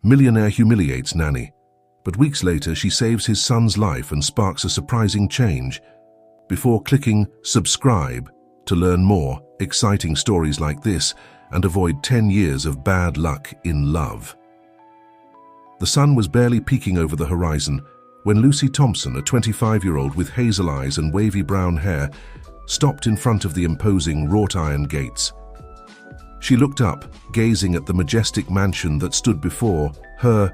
Millionaire humiliates Nanny, but weeks later she saves his son's life and sparks a surprising change. Before clicking subscribe to learn more exciting stories like this and avoid 10 years of bad luck in love. The sun was barely peeking over the horizon when Lucy Thompson, a 25-year-old with hazel eyes and wavy brown hair, stopped in front of the imposing wrought-iron gates. She looked up, gazing at the majestic mansion that stood before her,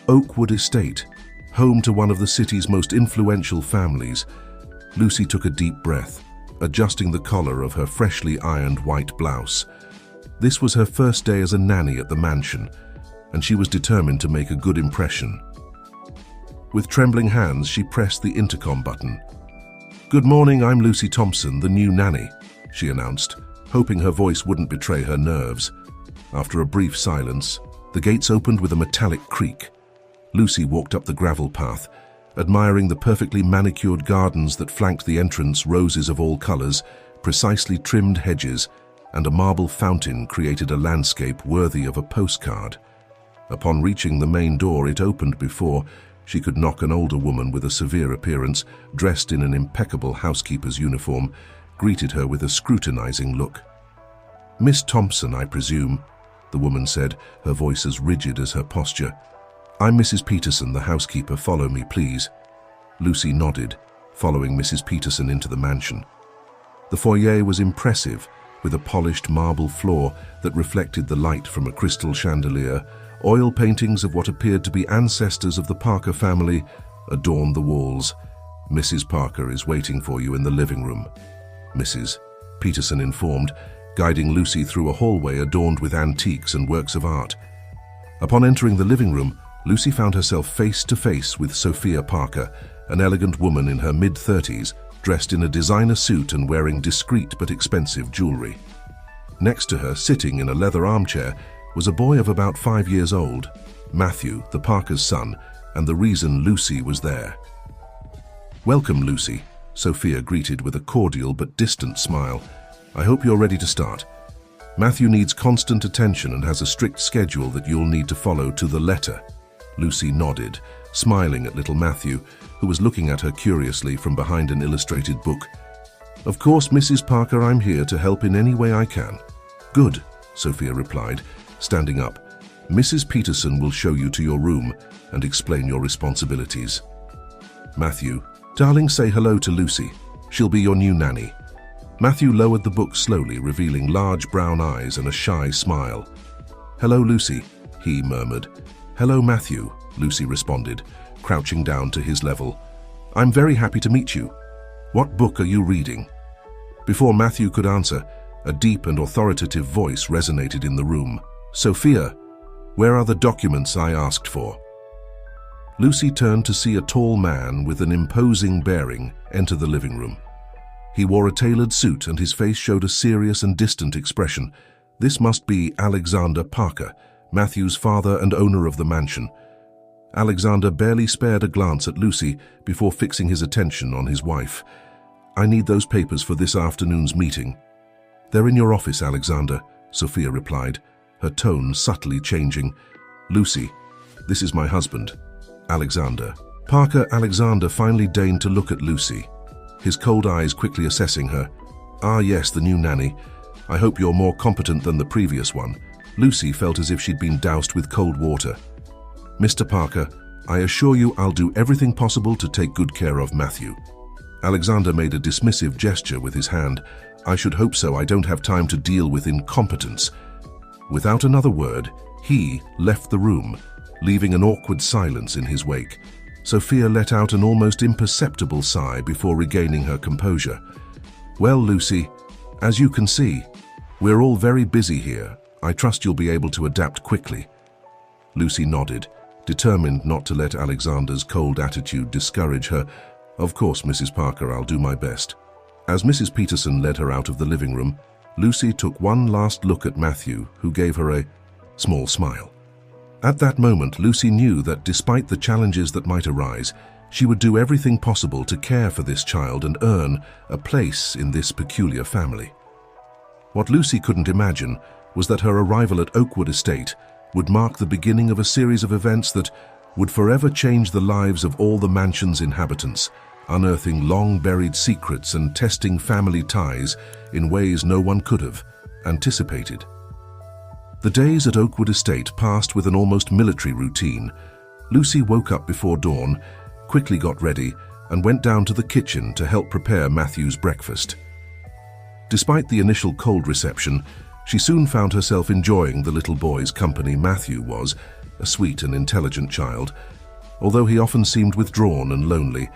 Oakwood Estate, home to one of the city's most influential families. Lucy took a deep breath, adjusting the collar of her freshly ironed white blouse. This was her first day as a nanny at the mansion, and she was determined to make a good impression. With trembling hands, she pressed the intercom button. "Good morning, I'm Lucy Thompson, the new nanny," she announced, hoping her voice wouldn't betray her nerves. After a brief silence, the gates opened with a metallic creak. Lucy walked up the gravel path, admiring the perfectly manicured gardens that flanked the entrance. Roses of all colors, precisely trimmed hedges, and a marble fountain created a landscape worthy of a postcard. Upon reaching the main door, it opened before she could knock. An older woman with a severe appearance, dressed in an impeccable housekeeper's uniform, greeted her with a scrutinizing look. "Miss Thompson, I presume," the woman said, her voice as rigid as her posture. "I'm Mrs. Peterson, the housekeeper. Follow me, please." Lucy nodded, following Mrs. Peterson into the mansion. The foyer was impressive, with a polished marble floor that reflected the light from a crystal chandelier. Oil paintings of what appeared to be ancestors of the Parker family adorned the walls. "Mrs. Parker is waiting for you in the living room," Mrs. Peterson informed, guiding Lucy through a hallway adorned with antiques and works of art. Upon entering the living room, Lucy found herself face to face with Sophia Parker, an elegant woman in her mid-30s, dressed in a designer suit and wearing discreet but expensive jewelry. Next to her, sitting in a leather armchair, was a boy of about 5 years old, Matthew, the Parker's son, and the reason Lucy was there. "Welcome, Lucy," Sophia greeted with a cordial but distant smile. "I hope you're ready to start. Matthew needs constant attention and has a strict schedule that you'll need to follow to the letter." Lucy nodded, smiling at little Matthew, who was looking at her curiously from behind an illustrated book. "Of course, Mrs. Parker, I'm here to help in any way I can." "Good," Sophia replied, standing up. "Mrs. Peterson will show you to your room and explain your responsibilities." "Matthew, darling, say hello to Lucy. She'll be your new nanny." Matthew lowered the book slowly, revealing large brown eyes and a shy smile. "Hello, Lucy," he murmured. "Hello, Matthew," Lucy responded, crouching down to his level. "I'm very happy to meet you. What book are you reading?" Before Matthew could answer, a deep and authoritative voice resonated in the room. "Sophia, where are the documents I asked for?" Lucy turned to see a tall man with an imposing bearing enter the living room. He wore a tailored suit and his face showed a serious and distant expression. This must be Alexander Parker, Matthew's father and owner of the mansion. Alexander barely spared a glance at Lucy before fixing his attention on his wife. "I need those papers for this afternoon's meeting." "They're in your office, Alexander," Sophia replied, her tone subtly changing. "Lucy, this is my husband, Alexander." Parker Alexander finally deigned to look at Lucy, his cold eyes quickly assessing her. "Ah yes, the new nanny. I hope you're more competent than the previous one." Lucy felt as if she'd been doused with cold water. "Mr. Parker, I assure you I'll do everything possible to take good care of Matthew." Alexander made a dismissive gesture with his hand. "I should hope so. I don't have time to deal with incompetence." Without another word, he left the room, leaving an awkward silence in his wake. Sophia let out an almost imperceptible sigh before regaining her composure. "Well, Lucy, as you can see, we're all very busy here. I trust you'll be able to adapt quickly." Lucy nodded, determined not to let Alexander's cold attitude discourage her. "Of course, Mrs. Parker, I'll do my best." As Mrs. Peterson led her out of the living room, Lucy took one last look at Matthew, who gave her a small smile. At that moment, Lucy knew that despite the challenges that might arise, she would do everything possible to care for this child and earn a place in this peculiar family. What Lucy couldn't imagine was that her arrival at Oakwood Estate would mark the beginning of a series of events that would forever change the lives of all the mansion's inhabitants, unearthing long-buried secrets and testing family ties in ways no one could have anticipated. The days at Oakwood Estate passed with an almost military routine. Lucy woke up before dawn, quickly got ready, and went down to the kitchen to help prepare Matthew's breakfast. Despite the initial cold reception, she soon found herself enjoying the little boy's company. Matthew was a sweet and intelligent child. Although he often seemed withdrawn and lonely,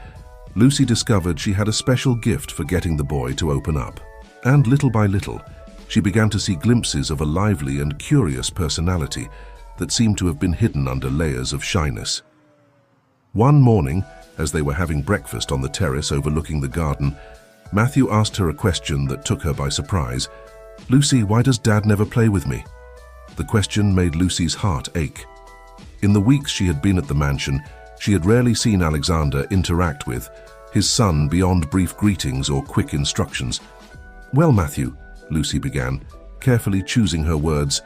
Lucy discovered she had a special gift for getting the boy to open up. And little by little, she began to see glimpses of a lively and curious personality that seemed to have been hidden under layers of shyness. One morning, as they were having breakfast on the terrace overlooking the garden, Matthew asked her a question that took her by surprise. "Lucy, why does Dad never play with me?" The question made Lucy's heart ache. In the weeks she had been at the mansion, she had rarely seen Alexander interact with his son beyond brief greetings or quick instructions. "Well, Matthew," Lucy began, carefully choosing her words,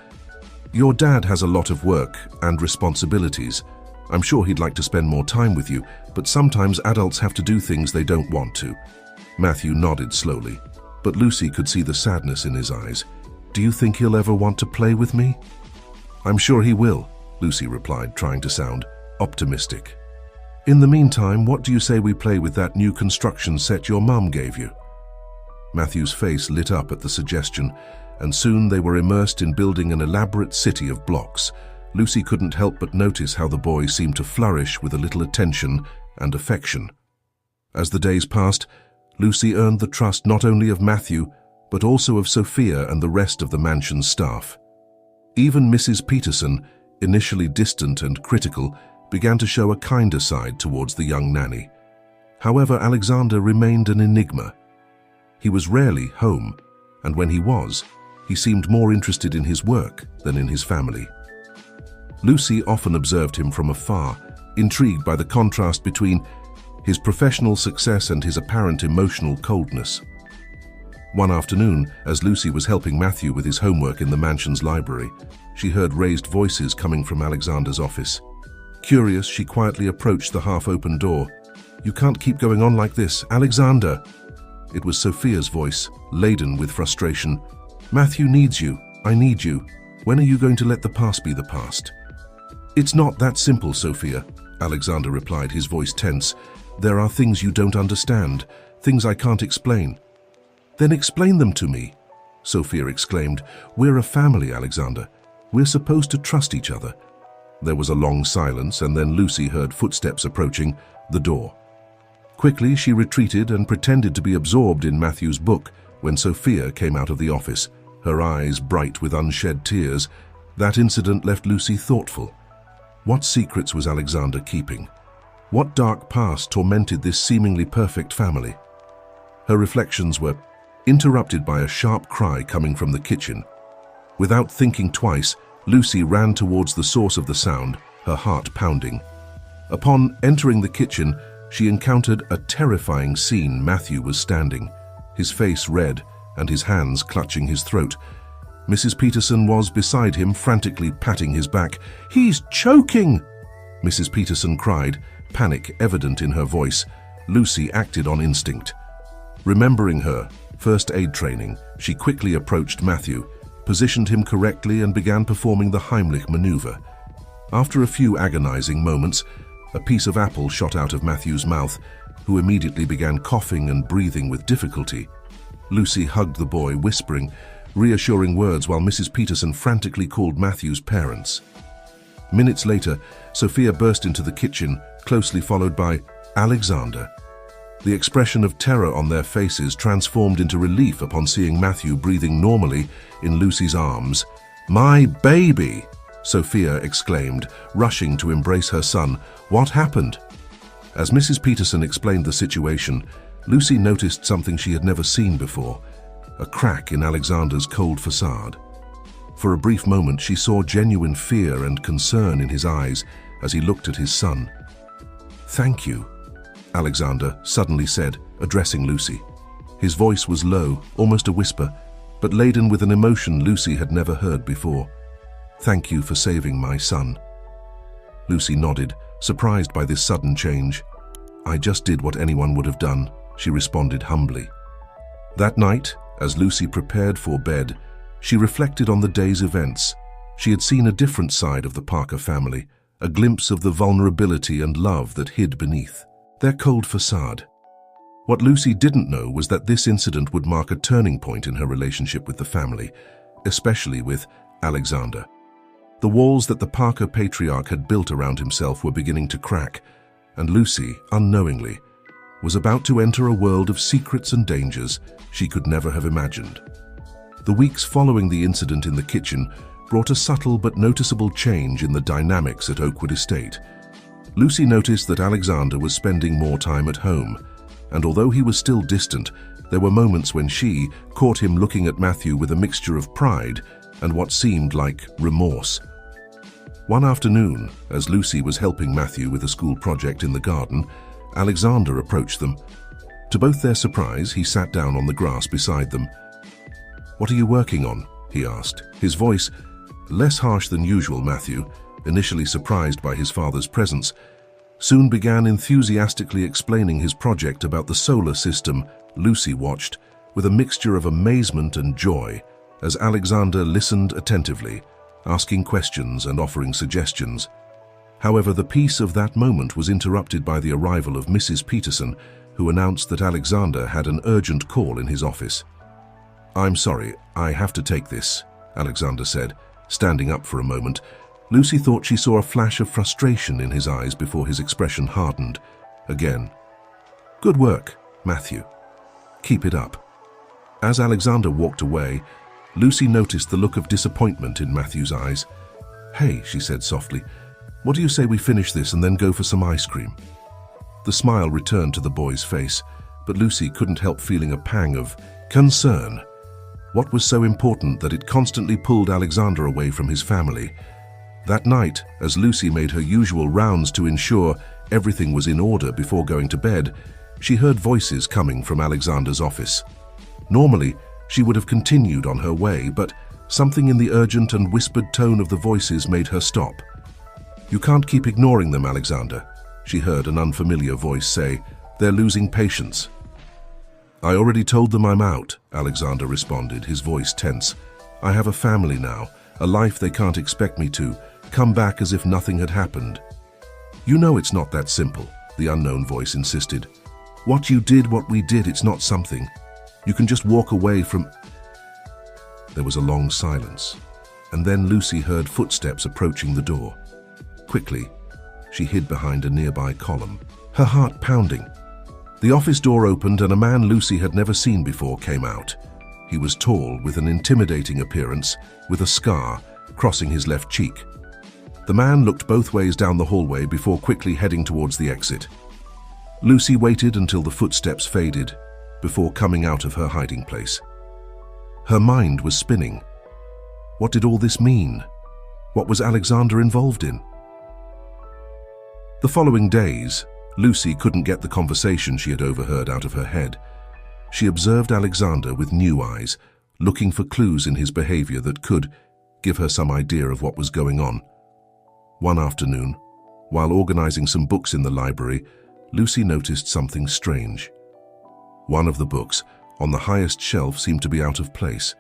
"your dad has a lot of work and responsibilities. I'm sure he'd like to spend more time with you, but sometimes adults have to do things they don't want to." Matthew nodded slowly, but Lucy could see the sadness in his eyes. "Do you think he'll ever want to play with me?" "I'm sure he will," Lucy replied, trying to sound optimistic. "In the meantime, what do you say we play with that new construction set your mum gave you?" Matthew's face lit up at the suggestion, and soon they were immersed in building an elaborate city of blocks. Lucy couldn't help but notice how the boy seemed to flourish with a little attention and affection. As the days passed, Lucy earned the trust not only of Matthew, but also of Sophia and the rest of the mansion's staff. Even Mrs. Peterson, initially distant and critical, began to show a kinder side towards the young nanny. However, Alexander remained an enigma. He was rarely home, and when he was, he seemed more interested in his work than in his family. Lucy often observed him from afar, intrigued by the contrast between his professional success and his apparent emotional coldness. One afternoon, as Lucy was helping Matthew with his homework in the mansion's library, she heard raised voices coming from Alexander's office. Curious, she quietly approached the half-open door. "You can't keep going on like this, Alexander!" It was Sophia's voice, laden with frustration. "Matthew needs you. I need you. When are you going to let the past be the past?" "It's not that simple, Sophia," Alexander replied, his voice tense. "There are things you don't understand, things I can't explain." "Then explain them to me," Sophia exclaimed. "We're a family, Alexander. We're supposed to trust each other." There was a long silence, and then Lucy heard footsteps approaching the door. Quickly, she retreated and pretended to be absorbed in Matthew's book when Sophia came out of the office, her eyes bright with unshed tears. That incident left Lucy thoughtful. What secrets was Alexander keeping? What dark past tormented this seemingly perfect family? Her reflections were interrupted by a sharp cry coming from the kitchen. Without thinking twice, Lucy ran towards the source of the sound, her heart pounding. Upon entering the kitchen, she encountered a terrifying scene. Matthew was standing, his face red and his hands clutching his throat. Mrs. Peterson was beside him, frantically patting his back. "He's choking!" Mrs. Peterson cried, panic evident in her voice. Lucy acted on instinct. Remembering her first aid training, she quickly approached Matthew, positioned him correctly, and began performing the Heimlich maneuver. After a few agonizing moments, a piece of apple shot out of Matthew's mouth, who immediately began coughing and breathing with difficulty. Lucy hugged the boy, whispering reassuring words while Mrs. Peterson frantically called Matthew's parents. Minutes later, Sophia burst into the kitchen, closely followed by Alexander. The expression of terror on their faces transformed into relief upon seeing Matthew breathing normally in Lucy's arms. "My baby!" Sophia exclaimed, rushing to embrace her son. "What happened?" As Mrs. Peterson explained the situation, Lucy noticed something she had never seen before, a crack in Alexander's cold facade. For a brief moment, she saw genuine fear and concern in his eyes as he looked at his son. "Thank you," Alexander suddenly said, addressing Lucy. His voice was low, almost a whisper, but laden with an emotion Lucy had never heard before. "Thank you for saving my son." Lucy nodded, surprised by this sudden change. "I just did what anyone would have done," she responded humbly. That night, as Lucy prepared for bed, she reflected on the day's events. She had seen a different side of the Parker family, a glimpse of the vulnerability and love that hid beneath their cold facade. What Lucy didn't know was that this incident would mark a turning point in her relationship with the family, especially with Alexander. The walls that the Parker patriarch had built around himself were beginning to crack, and Lucy, unknowingly, was about to enter a world of secrets and dangers she could never have imagined. The weeks following the incident in the kitchen brought a subtle but noticeable change in the dynamics at Oakwood Estate. Lucy noticed that Alexander was spending more time at home, and although he was still distant, there were moments when she caught him looking at Matthew with a mixture of pride and what seemed like remorse. One afternoon, as Lucy was helping Matthew with a school project in the garden, Alexander approached them. To both their surprise, he sat down on the grass beside them. "What are you working on?" he asked, his voice less harsh than usual. Matthew, initially surprised by his father's presence, soon began enthusiastically explaining his project about the solar system. Lucy watched with a mixture of amazement and joy as Alexander listened attentively, asking questions and offering suggestions. However, the peace of that moment was interrupted by the arrival of Mrs. Peterson, who announced that Alexander had an urgent call in his office. "I'm sorry, I have to take this," Alexander said, standing up for a moment. Lucy thought she saw a flash of frustration in his eyes before his expression hardened again. "Good work, Matthew. Keep it up." As Alexander walked away, Lucy noticed the look of disappointment in Matthew's eyes. "Hey," she said softly, "what do you say we finish this and then go for some ice cream?" The smile returned to the boy's face, but Lucy couldn't help feeling a pang of concern. What was so important that it constantly pulled Alexander away from his family? That night, as Lucy made her usual rounds to ensure everything was in order before going to bed, she heard voices coming from Alexander's office. Normally, she would have continued on her way, but something in the urgent and whispered tone of the voices made her stop. "You can't keep ignoring them, Alexander," she heard an unfamiliar voice say. "They're losing patience." "I already told them I'm out," Alexander responded, his voice tense. "I have a family now, a life they can't expect me to come back as if nothing had happened." "You know it's not that simple," the unknown voice insisted. "What you did, what we did, it's not something you can just walk away from." There was a long silence, and then Lucy heard footsteps approaching the door. Quickly, she hid behind a nearby column, her heart pounding. The office door opened and a man Lucy had never seen before came out. He was tall, with an intimidating appearance, with a scar crossing his left cheek. The man looked both ways down the hallway before quickly heading towards the exit. Lucy waited until the footsteps faded before coming out of her hiding place. Her mind was spinning. What did all this mean? What was Alexander involved in? The following days, Lucy couldn't get the conversation she had overheard out of her head. She observed Alexander with new eyes, looking for clues in his behavior that could give her some idea of what was going on. One afternoon, while organizing some books in the library, Lucy noticed something strange. One of the books on the highest shelf seemed to be out of place.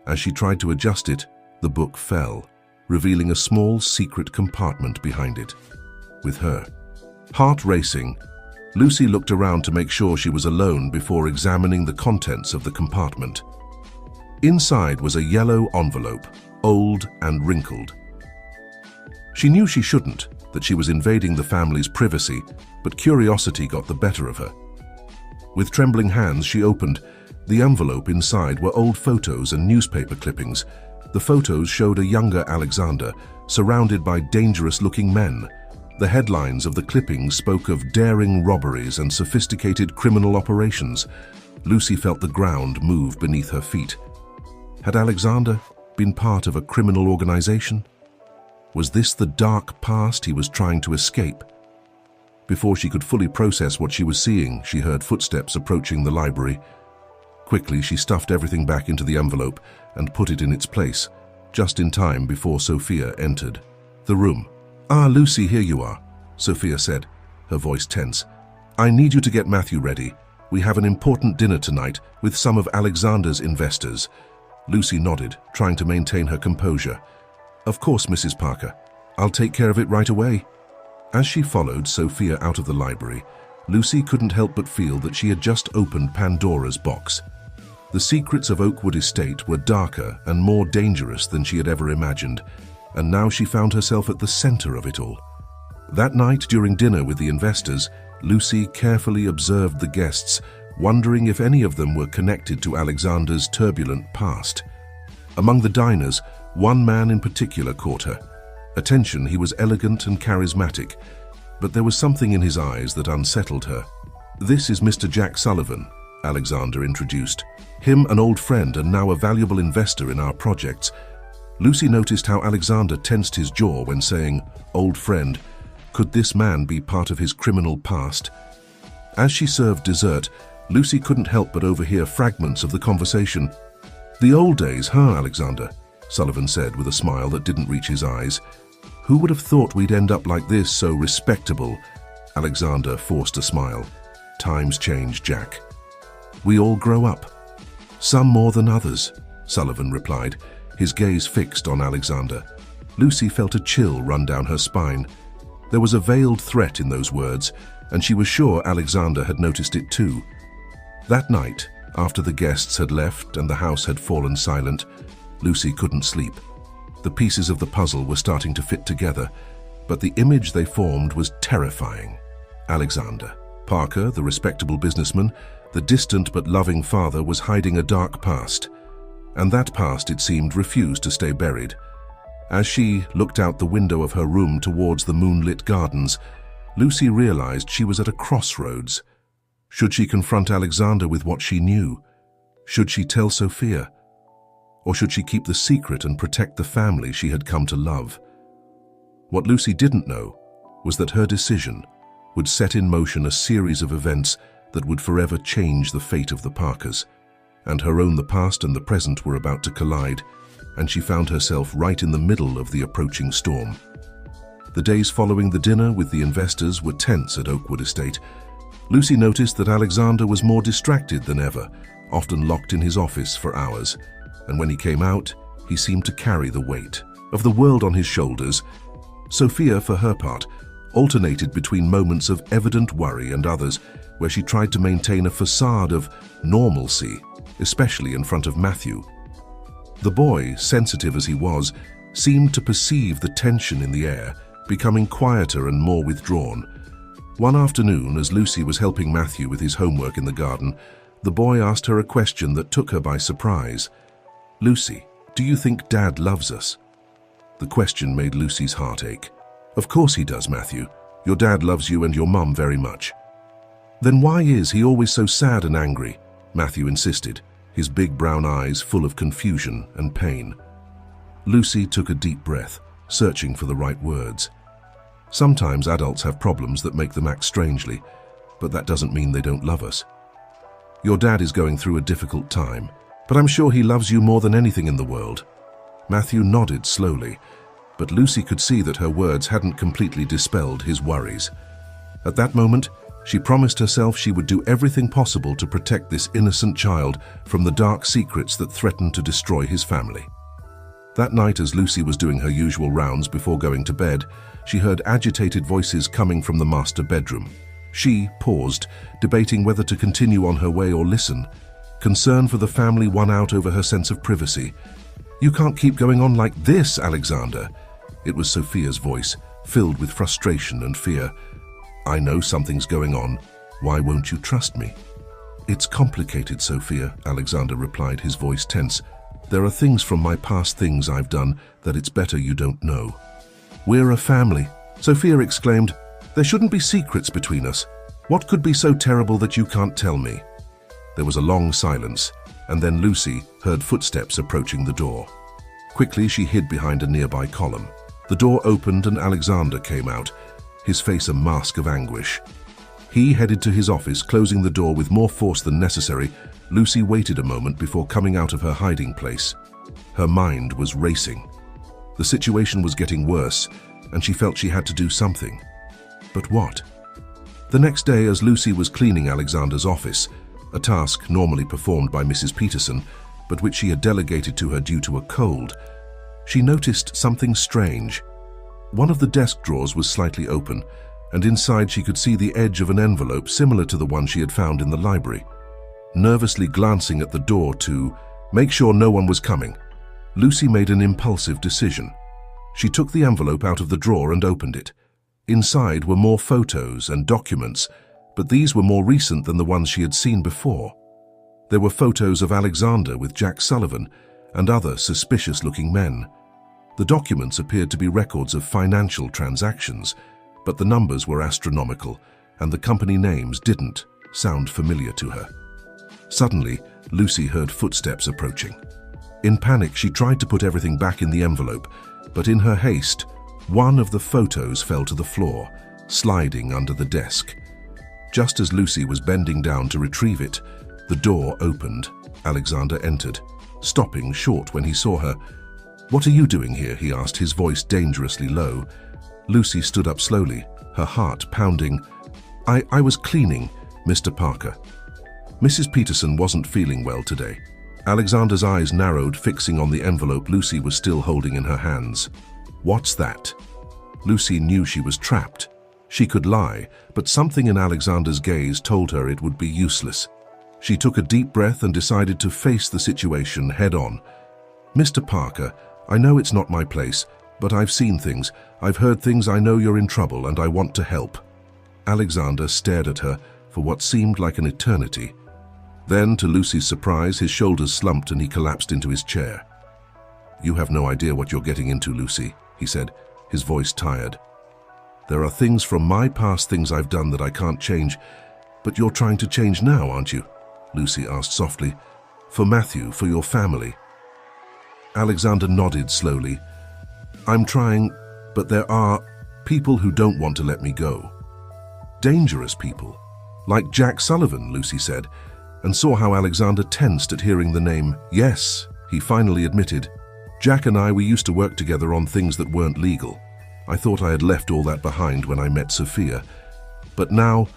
As she tried to adjust it, the book fell, revealing a small secret compartment behind it. With her heart racing, Lucy looked around to make sure she was alone before examining the contents of the compartment. Inside was a yellow envelope, old and wrinkled. She knew she shouldn't, that she was invading the family's privacy, but curiosity got the better of her. With trembling hands, she opened. The envelope inside were old photos and newspaper clippings. The photos showed a younger Alexander, surrounded by dangerous-looking men. The headlines of the clippings spoke of daring robberies and sophisticated criminal operations. Lucy felt the ground move beneath her feet. Had Alexander been part of a criminal organization? Was this the dark past he was trying to escape? Before she could fully process what she was seeing, she heard footsteps approaching the library. Quickly, she stuffed everything back into the envelope and put it in its place, just in time before Sophia entered the room. "Ah, Lucy, here you are," Sophia said, her voice tense. "I need you to get Matthew ready. We have an important dinner tonight with some of Alexander's investors." Lucy nodded, trying to maintain her composure. "Of course, Mrs. Parker. I'll take care of it right away." As she followed Sophia out of the library, Lucy couldn't help but feel that she had just opened Pandora's box. The secrets of Oakwood Estate were darker and more dangerous than she had ever imagined, and now she found herself at the center of it all. That night, during dinner with the investors, Lucy carefully observed the guests, wondering if any of them were connected to Alexander's turbulent past. Among the diners, one man in particular caught her attention. He was elegant and charismatic, but there was something in his eyes that unsettled her. "This is Mr. Jack Sullivan," Alexander introduced. "Him an old friend and now a valuable investor in our projects." Lucy noticed how Alexander tensed his jaw when saying, "old friend." Could this man be part of his criminal past? As she served dessert, Lucy couldn't help but overhear fragments of the conversation. "The old days, huh, Alexander?" Sullivan said with a smile that didn't reach his eyes. "Who would have thought we'd end up like this, so respectable?" Alexander forced a smile. "Times change, Jack. We all grow up. Some more than others," Sullivan replied, his gaze fixed on Alexander. Lucy felt a chill run down her spine. There was a veiled threat in those words, and she was sure Alexander had noticed it too. That night, after the guests had left and the house had fallen silent, Lucy couldn't sleep. The pieces of the puzzle were starting to fit together, but the image they formed was terrifying. Alexander Parker, the respectable businessman, the distant but loving father, was hiding a dark past. And that past, it seemed, refused to stay buried. As she looked out the window of her room towards the moonlit gardens, Lucy realized she was at a crossroads. Should she confront Alexander with what she knew? Should she tell Sophia? Or should she keep the secret and protect the family she had come to love? What Lucy didn't know was that her decision would set in motion a series of events that would forever change the fate of the Parkers. And the past and the present were about to collide, and she found herself right in the middle of the approaching storm. The days following the dinner with the investors were tense at Oakwood Estate. Lucy noticed that Alexander was more distracted than ever, often locked in his office for hours. And when he came out, he seemed to carry the weight of the world on his shoulders. Sophia, for her part, alternated between moments of evident worry and others where she tried to maintain a facade of normalcy, especially in front of Matthew. The boy, sensitive as he was, seemed to perceive the tension in the air, becoming quieter and more withdrawn. One afternoon, as Lucy was helping Matthew with his homework in the garden, the boy asked her a question that took her by surprise. "Lucy, do you think Dad loves us?" The question made Lucy's heart ache. "Of course he does, Matthew. Your dad loves you and your mum very much." "Then why is he always so sad and angry?" Matthew insisted, his big brown eyes full of confusion and pain. Lucy took a deep breath, searching for the right words. Sometimes adults have problems that make them act strangely, but that doesn't mean they don't love us. "Your dad is going through a difficult time, but I'm sure he loves you more than anything in the world." Matthew nodded slowly, but Lucy could see that her words hadn't completely dispelled his worries. At that moment, she promised herself she would do everything possible to protect this innocent child from the dark secrets that threatened to destroy his family. That night, as Lucy was doing her usual rounds before going to bed, she heard agitated voices coming from the master bedroom. She paused, debating whether to continue on her way or listen. Concern for the family won out over her sense of privacy. "You can't keep going on like this, Alexander." It was Sophia's voice, filled with frustration and fear. "I know something's going on. Why won't you trust me?" "It's complicated, Sophia," Alexander replied, his voice tense. "There are things from my past, things I've done, that it's better you don't know." "We're a family," Sophia exclaimed. "There shouldn't be secrets between us. What could be so terrible that you can't tell me?" There was a long silence, and then Lucy heard footsteps approaching the door. Quickly, she hid behind a nearby column. The door opened and Alexander came out, his face a mask of anguish. He headed to his office, closing the door with more force than necessary. Lucy waited a moment before coming out of her hiding place. Her mind was racing. The situation was getting worse, and she felt she had to do something. But what? The next day, as Lucy was cleaning Alexander's office, a task normally performed by Mrs. Peterson, but which she had delegated to her due to a cold, she noticed something strange. One of the desk drawers was slightly open, and inside she could see the edge of an envelope similar to the one she had found in the library. Nervously glancing at the door to make sure no one was coming, Lucy made an impulsive decision. She took the envelope out of the drawer and opened it. Inside were more photos and documents, but these were more recent than the ones she had seen before. There were photos of Alexander with Jack Sullivan and other suspicious-looking men. The documents appeared to be records of financial transactions, but the numbers were astronomical, and the company names didn't sound familiar to her. Suddenly, Lucy heard footsteps approaching. In panic, she tried to put everything back in the envelope, but in her haste, one of the photos fell to the floor, sliding under the desk. Just as Lucy was bending down to retrieve it, the door opened. Alexander entered, stopping short when he saw her. "What are you doing here?" he asked, his voice dangerously low. Lucy stood up slowly, her heart pounding. I was cleaning, Mr. Parker." Mrs. Peterson wasn't feeling well today. Alexander's eyes narrowed, fixing on the envelope Lucy was still holding in her hands. "What's that?" Lucy knew she was trapped. She could lie, but something in Alexander's gaze told her it would be useless. She took a deep breath and decided to face the situation head-on. "Mr. Parker, I know it's not my place, but I've seen things. I've heard things. I know you're in trouble, and I want to help." Alexander stared at her for what seemed like an eternity. Then, to Lucy's surprise, his shoulders slumped and he collapsed into his chair. "You have no idea what you're getting into, Lucy," he said, his voice tired. "There are things from my past, things I've done that I can't change. But you're trying to change now, aren't you?" Lucy asked softly. "For Matthew, for your family." Alexander nodded slowly. "I'm trying, but there are people who don't want to let me go. Dangerous people, like Jack Sullivan," Lucy said, and saw how Alexander tensed at hearing the name. "Yes," he finally admitted. "Jack and we used to work together on things that weren't legal. I thought I had left all that behind when I met Sophia. But now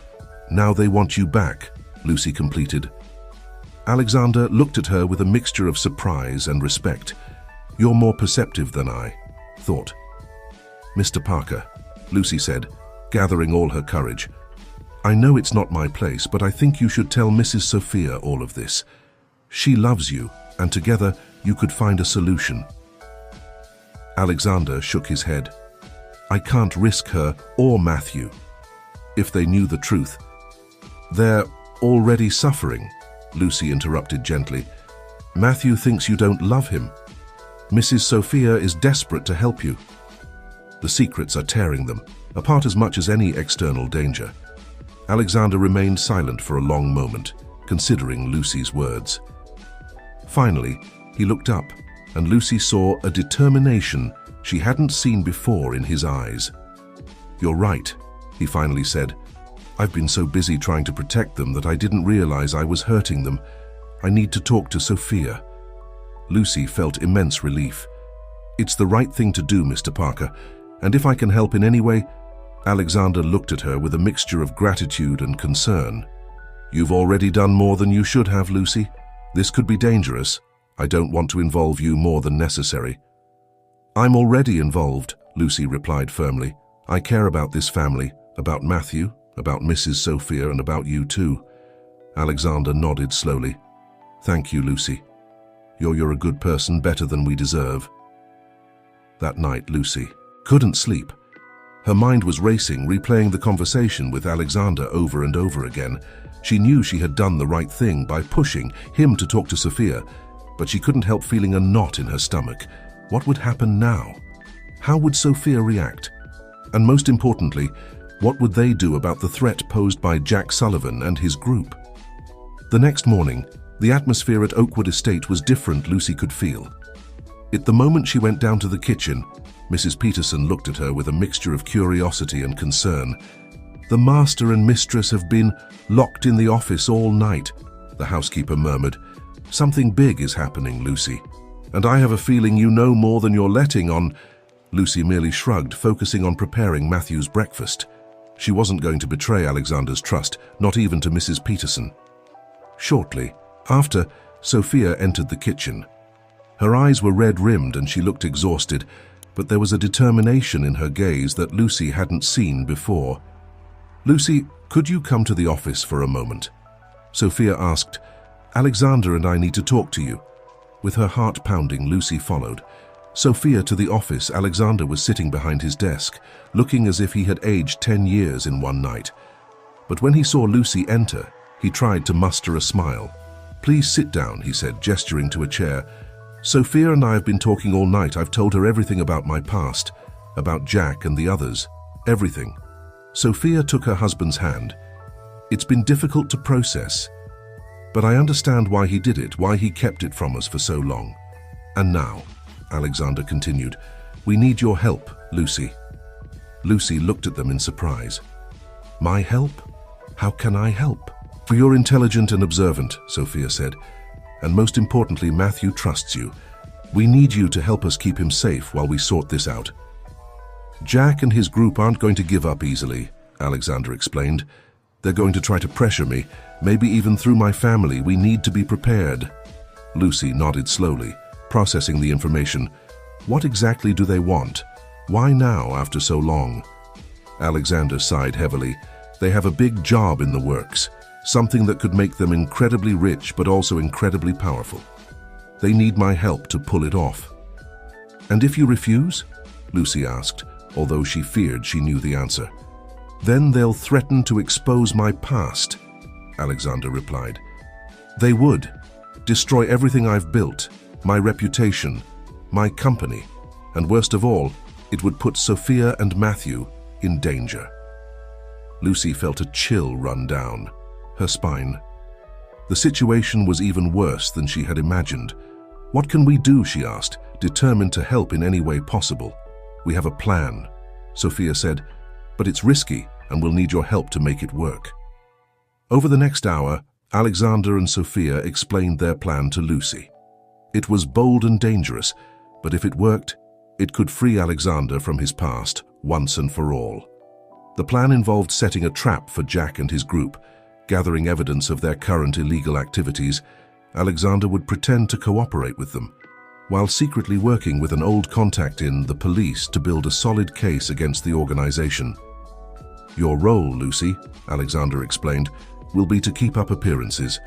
they want you back," Lucy completed. Alexander looked at her with a mixture of surprise and respect. "You're more perceptive than I thought." "Mr. Parker," Lucy said, gathering all her courage, "I know it's not my place, but I think you should tell Mrs. Sophia all of this. She loves you, and together you could find a solution." Alexander shook his head. "I can't risk her or Matthew. If they knew the truth." "They're already suffering," Lucy interrupted gently. "Matthew thinks you don't love him. Mrs. Sophia is desperate to help you. The secrets are tearing them apart as much as any external danger." Alexander remained silent for a long moment, considering Lucy's words. Finally, he looked up, and Lucy saw a determination she hadn't seen before in his eyes. "You're right," he finally said. "I've been so busy trying to protect them that I didn't realize I was hurting them. I need to talk to Sophia." Lucy felt immense relief. "It's the right thing to do, Mr. Parker, and if I can help in any way..." Alexander looked at her with a mixture of gratitude and concern. "You've already done more than you should have, Lucy. This could be dangerous. I don't want to involve you more than necessary." "I'm already involved," Lucy replied firmly. "I care about this family, about Matthew, about Mrs. Sophia, and about you too." Alexander nodded slowly. "Thank you, Lucy. You're a good person, better than we deserve." That night, Lucy couldn't sleep. Her mind was racing, replaying the conversation with Alexander over and over again. She knew she had done the right thing by pushing him to talk to Sophia, but she couldn't help feeling a knot in her stomach. What would happen now? How would Sophia react? And most importantly, what would they do about the threat posed by Jack Sullivan and his group? The next morning, the atmosphere at Oakwood Estate was different, Lucy could feel. At the moment she went down to the kitchen, Mrs. Peterson looked at her with a mixture of curiosity and concern. "The master and mistress have been locked in the office all night," the housekeeper murmured. "Something big is happening, Lucy." And I have a feeling you know more than you're letting on. Lucy merely shrugged, focusing on preparing Matthew's breakfast. She wasn't going to betray Alexander's trust, not even to Mrs. Peterson. Shortly after, Sophia entered the kitchen. Her eyes were red-rimmed and she looked exhausted, but there was a determination in her gaze that Lucy hadn't seen before. "Lucy, could you come to the office for a moment?" Sophia asked. "Alexander and I need to talk to you." With her heart pounding, Lucy followed. Sophia to the office. Alexander was sitting behind his desk, looking as if he had aged 10 years in one night. But when he saw Lucy enter, he tried to muster a smile. "Please sit down," he said, gesturing to a chair. "Sophia and I have been talking all night. I've told her everything about my past, about Jack and the others. Everything." Sophia took her husband's hand. "It's been difficult to process, but I understand why he did it, why he kept it from us for so long. And now," Alexander continued, "we need your help, Lucy." Lucy looked at them in surprise. "My help? How can I help?" "For you're intelligent and observant," Sophia said, "and most importantly, Matthew trusts you. We need you to help us keep him safe while we sort this out." "Jack and his group aren't going to give up easily," Alexander explained. "They're going to try to pressure me, maybe even through my family. We need to be prepared." Lucy nodded slowly, processing the information. "What exactly do they want? Why now, after so long?" Alexander sighed heavily. "They have a big job in the works, something that could make them incredibly rich but also incredibly powerful. They need my help to pull it off." "And if you refuse?" Lucy asked, although she feared she knew the answer. "Then they'll threaten to expose my past," Alexander replied. "They would. Destroy everything I've built, my reputation, my company, and worst of all, it would put Sophia and Matthew in danger." Lucy felt a chill run down her spine. The situation was even worse than she had imagined. "What can we do?" she asked, determined to help in any way possible. "We have a plan," Sophia said, "but it's risky and we'll need your help to make it work." Over the next hour, Alexander and Sophia explained their plan to Lucy. It was bold and dangerous, but if it worked, it could free Alexander from his past once and for all. The plan involved setting a trap for Jack and his group. Gathering evidence of their current illegal activities, Alexander would pretend to cooperate with them, while secretly working with an old contact in the police to build a solid case against the organization. "Your role, Lucy," Alexander explained, "will be to keep up appearances.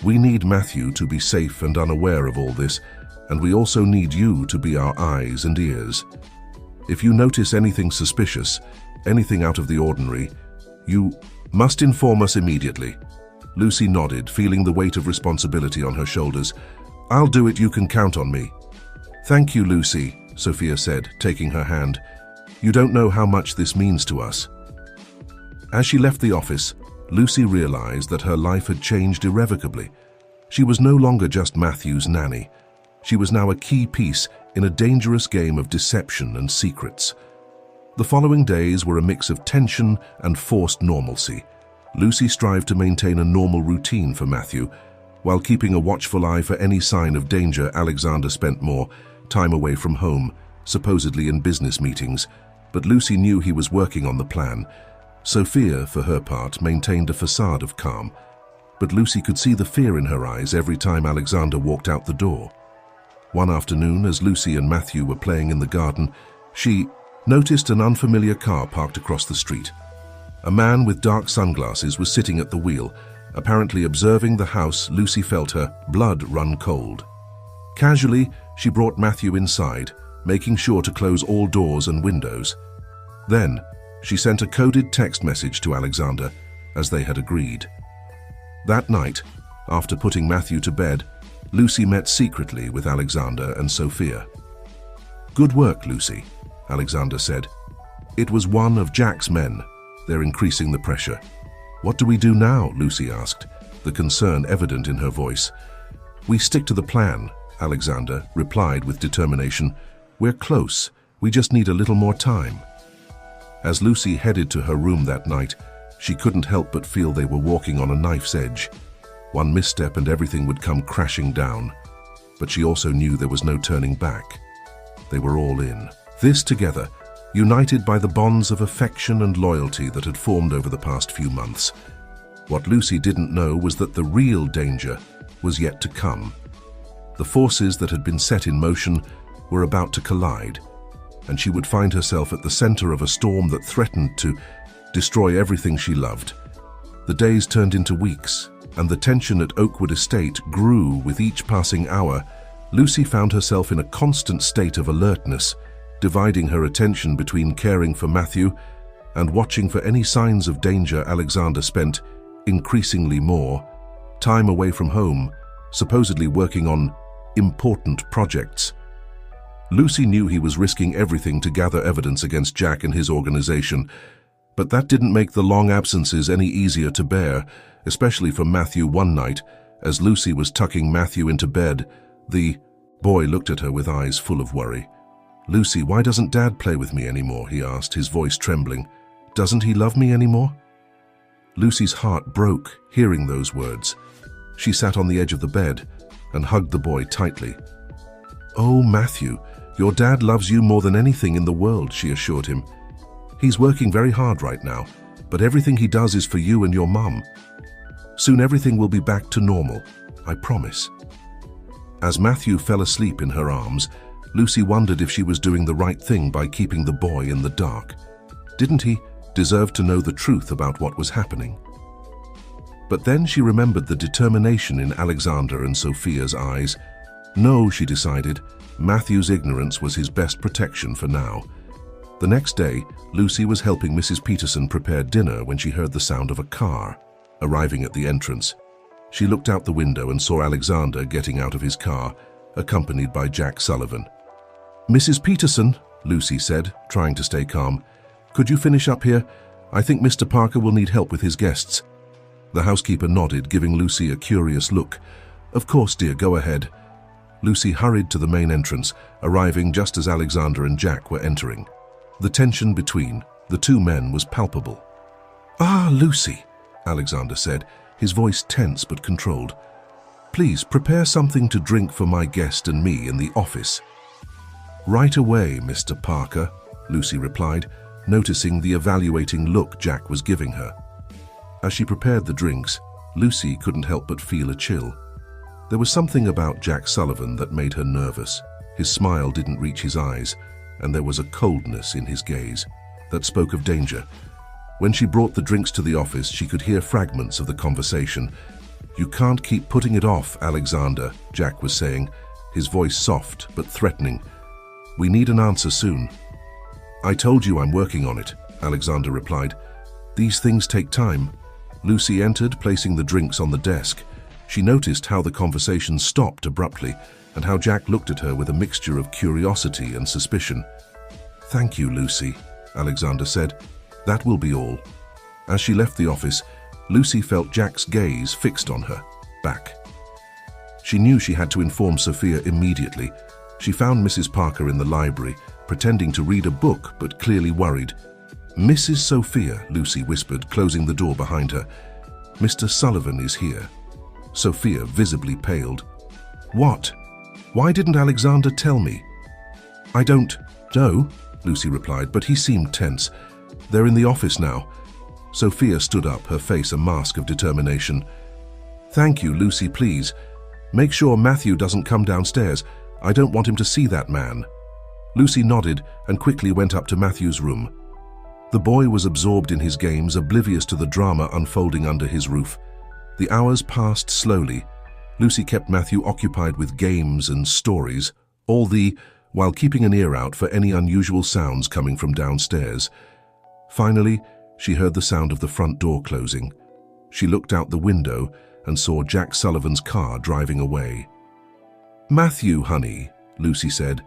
We need Matthew to be safe and unaware of all this, and we also need you to be our eyes and ears. If you notice anything suspicious, anything out of the ordinary, you must inform us immediately." Lucy nodded, feeling the weight of responsibility on her shoulders. "I'll do it, you can count on me." "Thank you, Lucy," Sophia said, taking her hand. "You don't know how much this means to us." As she left the office, Lucy realized that her life had changed irrevocably. She was no longer just Matthew's nanny. She was now a key piece in a dangerous game of deception and secrets. The following days were a mix of tension and forced normalcy. Lucy strived to maintain a normal routine for Matthew. While keeping a watchful eye for any sign of danger, Alexander spent more time away from home, supposedly in business meetings, but Lucy knew he was working on the plan. Sophia, for her part, maintained a facade of calm, but Lucy could see the fear in her eyes every time Alexander walked out the door. One afternoon, as Lucy and Matthew were playing in the garden, she noticed an unfamiliar car parked across the street. A man with dark sunglasses was sitting at the wheel, apparently observing the house. Lucy felt her blood run cold. Casually, she brought Matthew inside, making sure to close all doors and windows. Then, she sent a coded text message to Alexander, as they had agreed. That night, after putting Matthew to bed, Lucy met secretly with Alexander and Sophia. "Good work, Lucy," Alexander said. "It was one of Jack's men. They're increasing the pressure." "What do we do now?" Lucy asked, the concern evident in her voice. "We stick to the plan," Alexander replied with determination. "We're close. We just need a little more time." As Lucy headed to her room that night, she couldn't help but feel they were walking on a knife's edge. One misstep and everything would come crashing down. but she also knew there was no turning back. They were all in. This together, united by the bonds of affection and loyalty that had formed over the past few months. What Lucy didn't know was that the real danger was yet to come. The forces that had been set in motion were about to collide, and she would find herself at the center of a storm that threatened to destroy everything she loved. The days turned into weeks, and the tension at Oakwood Estate grew with each passing hour. Lucy found herself in a constant state of alertness, dividing her attention between caring for Matthew and watching for any signs of danger. Alexander spent increasingly more time away from home, supposedly working on important projects. Lucy knew he was risking everything to gather evidence against Jack and his organization, but that didn't make the long absences any easier to bear, especially for Matthew. One night, as Lucy was tucking Matthew into bed, the boy looked at her with eyes full of worry. "Lucy, why doesn't Dad play with me anymore?" he asked, his voice trembling. "Doesn't he love me anymore?" Lucy's heart broke hearing those words. She sat on the edge of the bed and hugged the boy tightly. "Oh, Matthew, your dad loves you more than anything in the world," she assured him. "He's working very hard right now, but everything he does is for you and your mum. Soon everything will be back to normal, I promise." As Matthew fell asleep in her arms, Lucy wondered if she was doing the right thing by keeping the boy in the dark. Didn't he deserve to know the truth about what was happening? But then she remembered the determination in Alexander and Sophia's eyes. No, she decided, Matthew's ignorance was his best protection for now. The next day, Lucy was helping Mrs. Peterson prepare dinner when she heard the sound of a car arriving at the entrance. She looked out the window and saw Alexander getting out of his car, accompanied by Jack Sullivan. "Mrs. Peterson," Lucy said, trying to stay calm, "could you finish up here? I think Mr. Parker will need help with his guests." The housekeeper nodded, giving Lucy a curious look. "Of course, dear, go ahead." Lucy hurried to the main entrance, arriving just as Alexander and Jack were entering. The tension between the two men was palpable. "Ah, Lucy," Alexander said, his voice tense but controlled. "Please prepare something to drink for my guest and me in the office." "Right away, Mr. Parker," Lucy replied, noticing the evaluating look Jack was giving her. As she prepared the drinks, Lucy couldn't help but feel a chill. There was something about Jack Sullivan that made her nervous. His smile didn't reach his eyes, and there was a coldness in his gaze that spoke of danger. When she brought the drinks to the office, she could hear fragments of the conversation. "You can't keep putting it off, Alexander," Jack was saying, his voice soft but threatening. "We need an answer soon." "I told you I'm working on it," Alexander replied. "These things take time." Lucy entered, placing the drinks on the desk. She noticed how the conversation stopped abruptly and how Jack looked at her with a mixture of curiosity and suspicion. "Thank you, Lucy," Alexander said. "That will be all." As she left the office, Lucy felt Jack's gaze fixed on her, back. She knew she had to inform Sophia immediately. She found Mrs. Parker in the library, pretending to read a book but clearly worried. "Mrs. Sophia," Lucy whispered, closing the door behind her. "Mr. Sullivan is here." Sophia visibly paled. "What? Why didn't Alexander tell me?" "I don't know," Lucy replied, but he seemed tense. "They're in the office now." Sophia stood up, her face a mask of determination. "Thank you, Lucy, please. Make sure Matthew doesn't come downstairs. I don't want him to see that man." Lucy nodded and quickly went up to Matthew's room. The boy was absorbed in his games, oblivious to the drama unfolding under his roof. The hours passed slowly. Lucy kept Matthew occupied with games and stories, while keeping an ear out for any unusual sounds coming from downstairs. Finally, she heard the sound of the front door closing. She looked out the window and saw Jack Sullivan's car driving away. "Matthew, honey," Lucy said,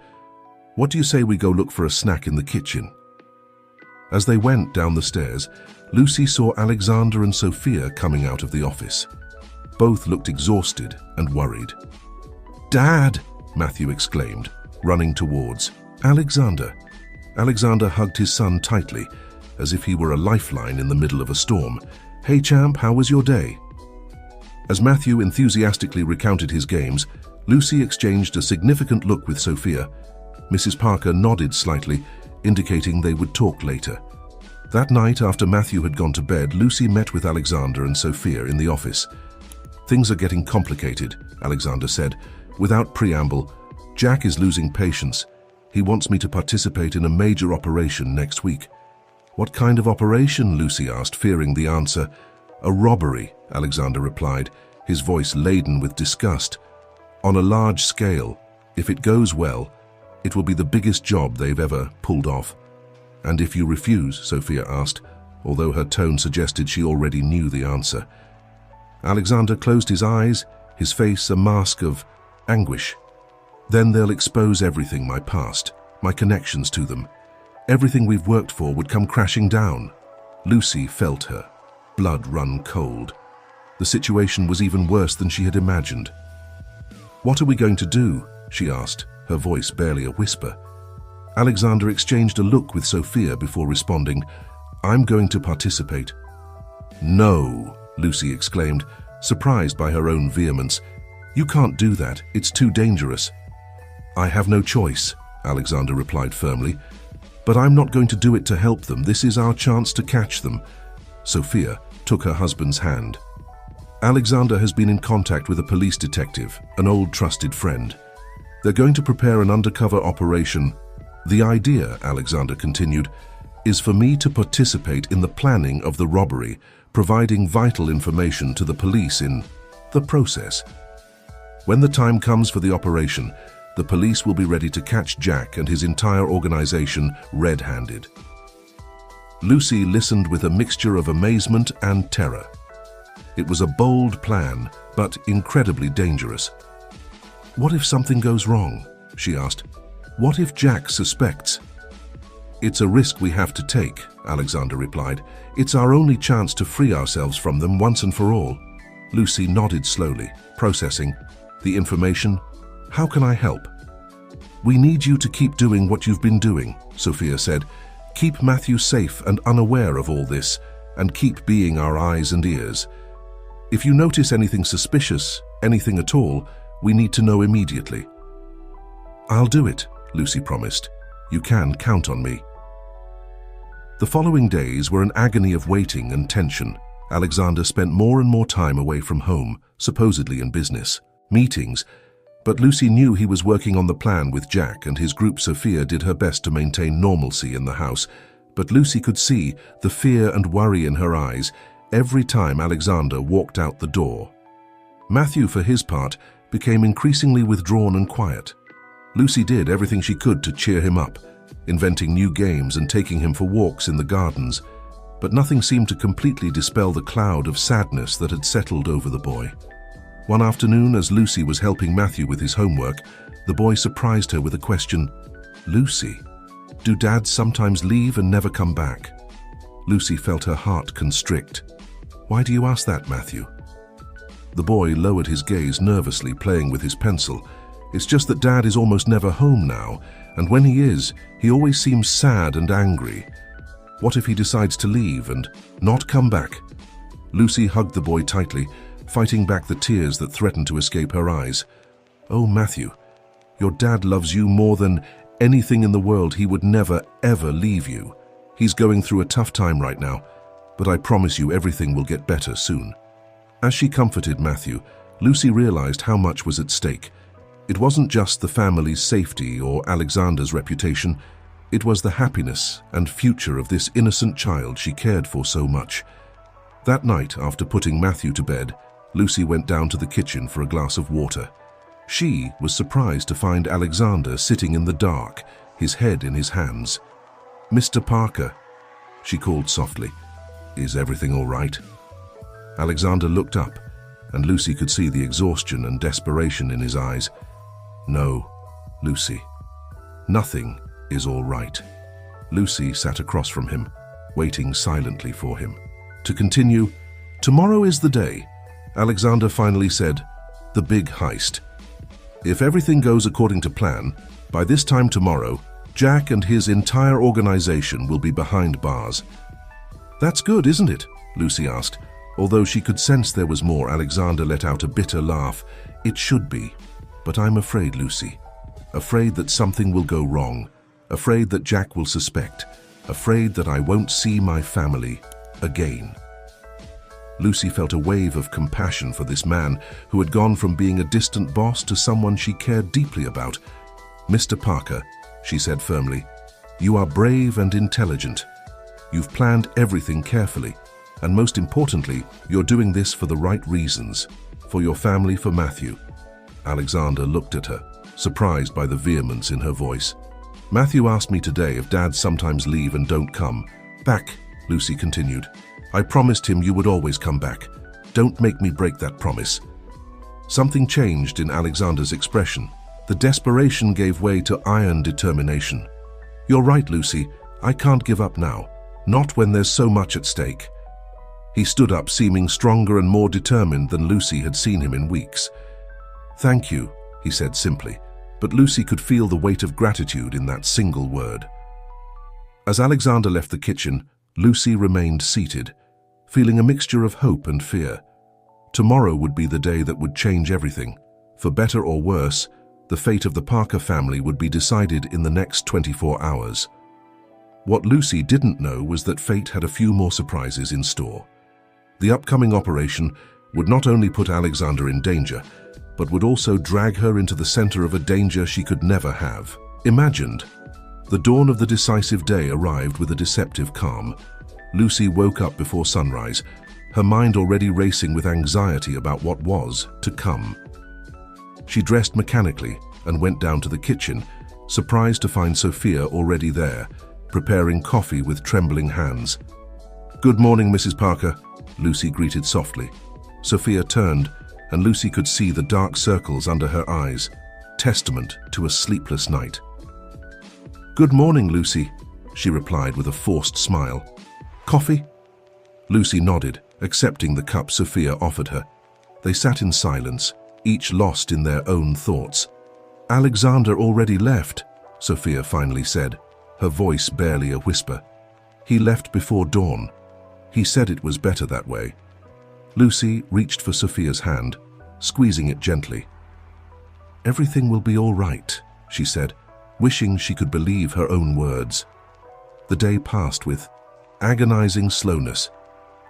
"what do you say we go look for a snack in the kitchen?" As they went down the stairs, Lucy saw Alexander and Sophia coming out of the office. Both looked exhausted and worried. "Dad!" Matthew exclaimed, running towards Alexander. Alexander hugged his son tightly, as if he were a lifeline in the middle of a storm. "Hey champ, how was your day?" As Matthew enthusiastically recounted his games, Lucy exchanged a significant look with Sophia. Mrs. Parker nodded slightly, indicating they would talk later. That night, after Matthew had gone to bed, Lucy met with Alexander and Sophia in the office. "Things are getting complicated," Alexander said. Without preamble, "Jack is losing patience. He wants me to participate in a major operation next week." "What kind of operation?" Lucy asked, fearing the answer. "A robbery," Alexander replied, his voice laden with disgust. "On a large scale. If it goes well, it will be the biggest job they've ever pulled off." "And if you refuse?" Sophia asked, although her tone suggested she already knew the answer. Alexander closed his eyes, his face a mask of anguish. "Then they'll expose everything, my past, my connections to them. Everything we've worked for would come crashing down." Lucy felt her blood run cold. The situation was even worse than she had imagined. "What are we going to do?" she asked, her voice barely a whisper. Alexander exchanged a look with Sophia before responding, "I'm going to participate." "No," Lucy exclaimed, surprised by her own vehemence. "You can't do that. It's too dangerous." "I have no choice," Alexander replied firmly. "But I'm not going to do it to help them. This is our chance to catch them." Sophia took her husband's hand. "Alexander has been in contact with a police detective, an old trusted friend. They're going to prepare an undercover operation. The idea," Alexander continued, "is for me to participate in the planning of the robbery, providing vital information to the police in the process. When the time comes for the operation, the police will be ready to catch Jack and his entire organization red-handed." Lucy listened with a mixture of amazement and terror. It was a bold plan, but incredibly dangerous. "What if something goes wrong?" she asked. "What if Jack suspects?" "It's a risk we have to take," Alexander replied. "It's our only chance to free ourselves from them once and for all." Lucy nodded slowly, processing. "The information? How can I help?" "We need you to keep doing what you've been doing," Sophia said. "Keep Matthew safe and unaware of all this, and keep being our eyes and ears. If you notice anything suspicious, anything at all, we need to know immediately." "I'll do it," Lucy promised. "You can count on me." The following days were an agony of waiting and tension. Alexander spent more and more time away from home, supposedly in business, meetings, but Lucy knew he was working on the plan with Jack, and his group Sophia did her best to maintain normalcy in the house. But Lucy could see the fear and worry in her eyes every time Alexander walked out the door. Matthew, for his part, became increasingly withdrawn and quiet. Lucy did everything she could to cheer him up, inventing new games and taking him for walks in the gardens, but nothing seemed to completely dispel the cloud of sadness that had settled over the boy. One afternoon, as Lucy was helping Matthew with his homework, the boy surprised her with a question. "Lucy, do dads sometimes leave and never come back?" Lucy felt her heart constrict. "Why do you ask that, Matthew?" The boy lowered his gaze nervously, playing with his pencil. "It's just that Dad is almost never home now, and when he is, he always seems sad and angry. What if he decides to leave and not come back?" Lucy hugged the boy tightly, fighting back the tears that threatened to escape her eyes. "Oh, Matthew, your dad loves you more than anything in the world. He would never, ever leave you. He's going through a tough time right now, but I promise you everything will get better soon." As she comforted Matthew, Lucy realized how much was at stake. It wasn't just the family's safety or Alexander's reputation. It was the happiness and future of this innocent child she cared for so much. That night, after putting Matthew to bed, Lucy went down to the kitchen for a glass of water. She was surprised to find Alexander sitting in the dark, his head in his hands. "Mr. Parker," she called softly. "Is everything all right?" Alexander looked up, and Lucy could see the exhaustion and desperation in his eyes. "No, Lucy, nothing is all right." Lucy sat across from him, waiting silently for him to continue. "Tomorrow is the day," Alexander finally said, "the big heist. If everything goes according to plan, by this time tomorrow, Jack and his entire organization will be behind bars." "That's good, isn't it?" Lucy asked. Although she could sense there was more, Alexander let out a bitter laugh. "It should be. But I'm afraid, Lucy. Afraid that something will go wrong. Afraid that Jack will suspect. Afraid that I won't see my family again." Lucy felt a wave of compassion for this man who had gone from being a distant boss to someone she cared deeply about. "Mr. Parker," she said firmly, "you are brave and intelligent. You've planned everything carefully, and most importantly, you're doing this for the right reasons. For your family, for Matthew." Alexander looked at her, surprised by the vehemence in her voice. "Matthew asked me today if Dads sometimes leave and don't come back," Lucy continued. "I promised him you would always come back. Don't make me break that promise." Something changed in Alexander's expression. The desperation gave way to iron determination. "You're right, Lucy. I can't give up now. Not when there's so much at stake." He stood up, seeming stronger and more determined than Lucy had seen him in weeks. "Thank you," he said simply, but Lucy could feel the weight of gratitude in that single word. As Alexander left the kitchen, Lucy remained seated, feeling a mixture of hope and fear. Tomorrow would be the day that would change everything. For better or worse, the fate of the Parker family would be decided in the next 24 hours. What Lucy didn't know was that fate had a few more surprises in store. The upcoming operation would not only put Alexander in danger, but would also drag her into the center of a danger she could never have imagined. The dawn of the decisive day arrived with a deceptive calm. Lucy woke up before sunrise, her mind already racing with anxiety about what was to come. She dressed mechanically and went down to the kitchen, surprised to find Sophia already there, preparing coffee with trembling hands. "Good morning, Mrs. Parker," Lucy greeted softly. Sophia turned, and Lucy could see the dark circles under her eyes, testament to a sleepless night. "Good morning, Lucy," she replied with a forced smile. "Coffee?" Lucy nodded, accepting the cup Sophia offered her. They sat in silence, each lost in their own thoughts. "Alexander already left," Sophia finally said, her voice barely a whisper. "He left before dawn. He said it was better that way." Lucy reached for Sophia's hand, squeezing it gently. "Everything will be all right," she said, wishing she could believe her own words. The day passed with agonizing slowness.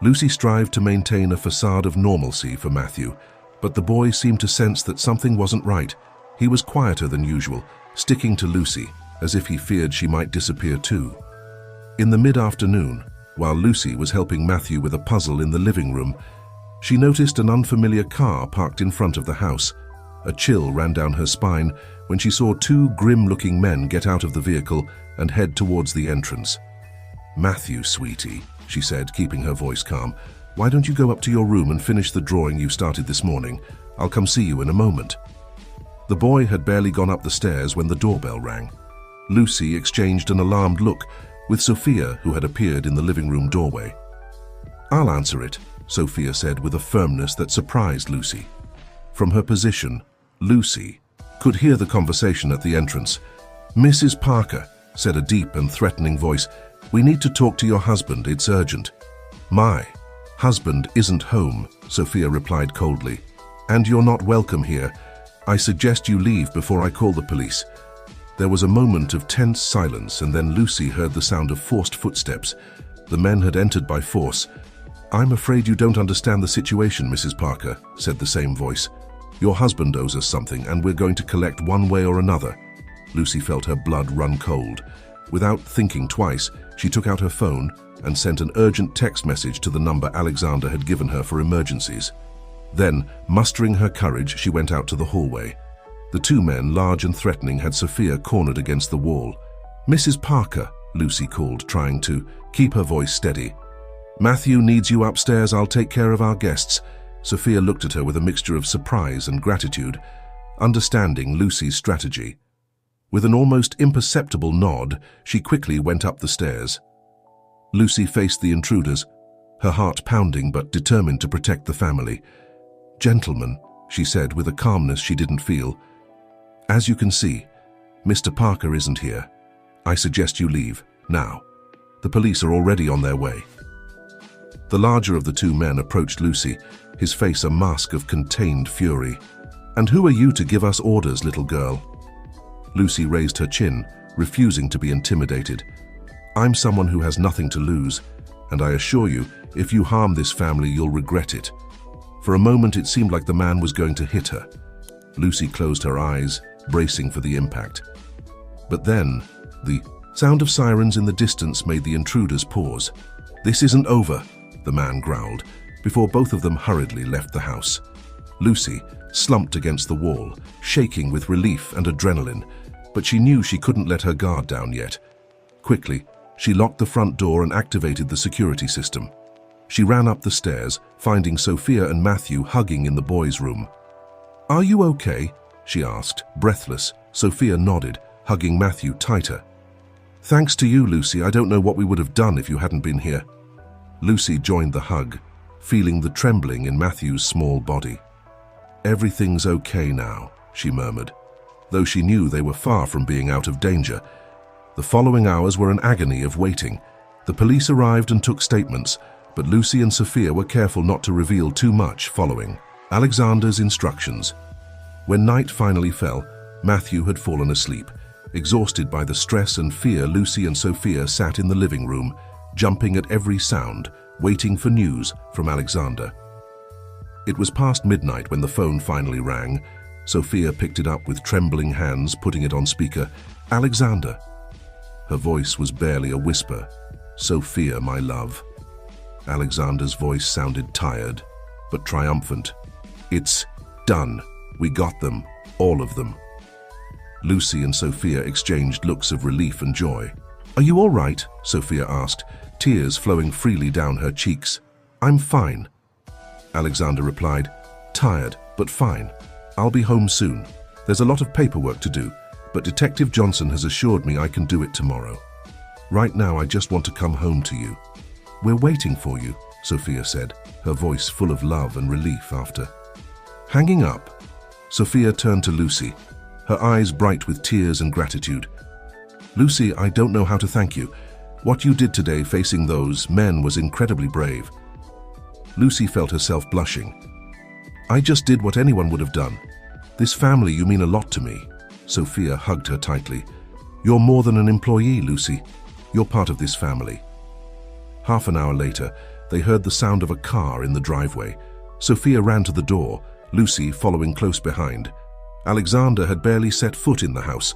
Lucy strived to maintain a facade of normalcy for Matthew, but the boy seemed to sense that something wasn't right. He was quieter than usual, sticking to Lucy, as if he feared she might disappear too. In the mid-afternoon, while Lucy was helping Matthew with a puzzle in the living room, she noticed an unfamiliar car parked in front of the house. A chill ran down her spine when she saw two grim-looking men get out of the vehicle and head towards the entrance. "Matthew, sweetie," she said, keeping her voice calm, "why don't you go up to your room and finish the drawing you started this morning? I'll come see you in a moment." The boy had barely gone up the stairs when the doorbell rang. Lucy exchanged an alarmed look with Sophia, who had appeared in the living room doorway. "I'll answer it," Sophia said with a firmness that surprised Lucy. From her position, Lucy could hear the conversation at the entrance. "Mrs. Parker," said a deep and threatening voice, "we need to talk to your husband, it's urgent." "My husband isn't home," Sophia replied coldly. "And you're not welcome here. I suggest you leave before I call the police." There was a moment of tense silence, and then Lucy heard the sound of forced footsteps. The men had entered by force. "I'm afraid you don't understand the situation, Mrs. Parker," said the same voice. "Your husband owes us something, and we're going to collect one way or another." Lucy felt her blood run cold. Without thinking twice, she took out her phone and sent an urgent text message to the number Alexander had given her for emergencies. Then, mustering her courage, she went out to the hallway. The two men, large and threatening, had Sophia cornered against the wall. "Mrs. Parker," Lucy called, trying to keep her voice steady. "Matthew needs you upstairs. I'll take care of our guests." Sophia looked at her with a mixture of surprise and gratitude, understanding Lucy's strategy. With an almost imperceptible nod, she quickly went up the stairs. Lucy faced the intruders, her heart pounding but determined to protect the family. "Gentlemen," she said with a calmness she didn't feel, "as you can see, Mr. Parker isn't here. I suggest you leave, now. The police are already on their way." The larger of the two men approached Lucy, his face a mask of contained fury. "And who are you to give us orders, little girl?" Lucy raised her chin, refusing to be intimidated. "I'm someone who has nothing to lose, and I assure you, if you harm this family, you'll regret it." For a moment, it seemed like the man was going to hit her. Lucy closed her eyes, bracing for the impact. But then, the sound of sirens in the distance made the intruders pause. "This isn't over," the man growled, before both of them hurriedly left the house. Lucy slumped against the wall, shaking with relief and adrenaline, but she knew she couldn't let her guard down yet. Quickly, she locked the front door and activated the security system. She ran up the stairs, finding Sophia and Matthew hugging in the boys' room. "Are you okay?" she asked, breathless. Sophia nodded, hugging Matthew tighter. "Thanks to you, Lucy. I don't know what we would have done if you hadn't been here." Lucy joined the hug, feeling the trembling in Matthew's small body. "Everything's okay now," she murmured, though she knew they were far from being out of danger. The following hours were an agony of waiting. The police arrived and took statements, but Lucy and Sophia were careful not to reveal too much following Alexander's instructions. When night finally fell, Matthew had fallen asleep. Exhausted by the stress and fear, Lucy and Sophia sat in the living room, jumping at every sound, waiting for news from Alexander. It was past midnight when the phone finally rang. Sophia picked it up with trembling hands, putting it on speaker. "Alexander." Her voice was barely a whisper. "Sophia, my love." Alexander's voice sounded tired, but triumphant. "It's done. We got them, all of them." Lucy and Sophia exchanged looks of relief and joy. "Are you all right?" Sophia asked, tears flowing freely down her cheeks. "I'm fine." Alexander replied, "Tired, but fine. I'll be home soon. There's a lot of paperwork to do, but Detective Johnson has assured me I can do it tomorrow. Right now, I just want to come home to you." "We're waiting for you," Sophia said, her voice full of love and relief after. Hanging up, Sophia turned to Lucy, her eyes bright with tears and gratitude. "Lucy, I don't know how to thank you. What you did today facing those men was incredibly brave." Lucy felt herself blushing. "I just did what anyone would have done. This family, you mean a lot to me." Sophia hugged her tightly. "You're more than an employee, Lucy. You're part of this family." Half an hour later, they heard the sound of a car in the driveway. Sophia ran to the door, Lucy following close behind. Alexander had barely set foot in the house.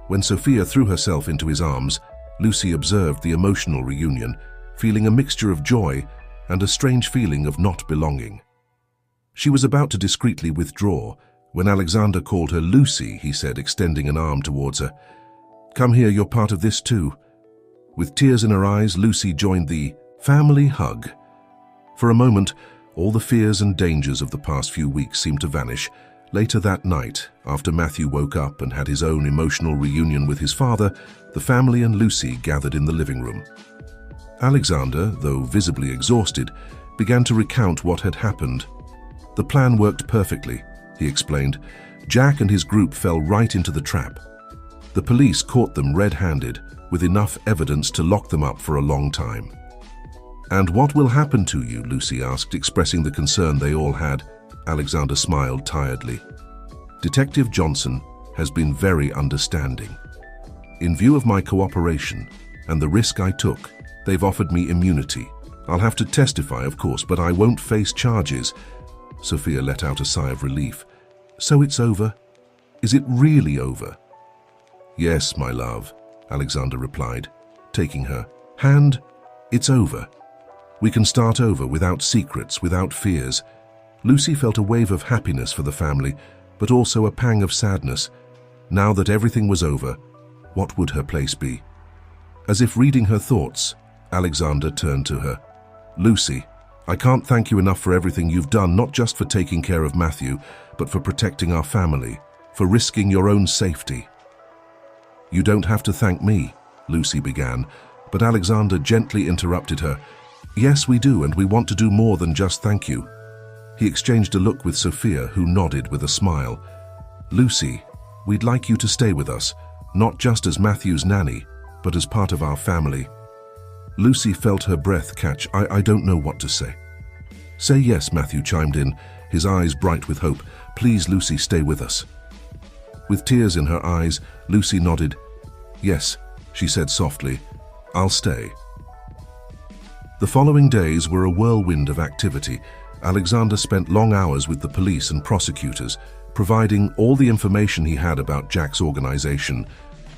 When Sophia threw herself into his arms, Lucy observed the emotional reunion, feeling a mixture of joy and a strange feeling of not belonging. She was about to discreetly withdraw when Alexander called her Lucy, he said, extending an arm towards her. "Come here, you're part of this too." With tears in her eyes, Lucy joined the family hug. For a moment, all the fears and dangers of the past few weeks seemed to vanish. Later that night, after Matthew woke up and had his own emotional reunion with his father, the family and Lucy gathered in the living room. Alexander, though visibly exhausted, began to recount what had happened. "The plan worked perfectly," he explained. "Jack and his group fell right into the trap. The police caught them red-handed, with enough evidence to lock them up for a long time." "And what will happen to you?" Lucy asked, expressing the concern they all had. Alexander smiled tiredly. "Detective Johnson has been very understanding. In view of my cooperation and the risk I took, they've offered me immunity. I'll have to testify, of course, but I won't face charges." Sophia let out a sigh of relief. "So it's over? Is it really over?" "Yes, my love," Alexander replied, taking her hand. "It's over. We can start over without secrets, without fears." Lucy felt a wave of happiness for the family, but also a pang of sadness. Now that everything was over, what would her place be? As if reading her thoughts, Alexander turned to her. "Lucy, I can't thank you enough for everything you've done, not just for taking care of Matthew, but for protecting our family, for risking your own safety." "You don't have to thank me," Lucy began, but Alexander gently interrupted her. "Yes, we do, and we want to do more than just thank you." He exchanged a look with Sophia, who nodded with a smile. "Lucy, we'd like you to stay with us, not just as Matthew's nanny, but as part of our family." Lucy felt her breath catch. I don't know what to say." "Say yes," Matthew chimed in. his eyes bright with hope. "Please, Lucy, stay with us." With tears in her eyes, Lucy nodded. "Yes," she said softly, "I'll stay." The following days were a whirlwind of activity. Alexander spent long hours with the police and prosecutors, providing all the information he had about Jack's organization.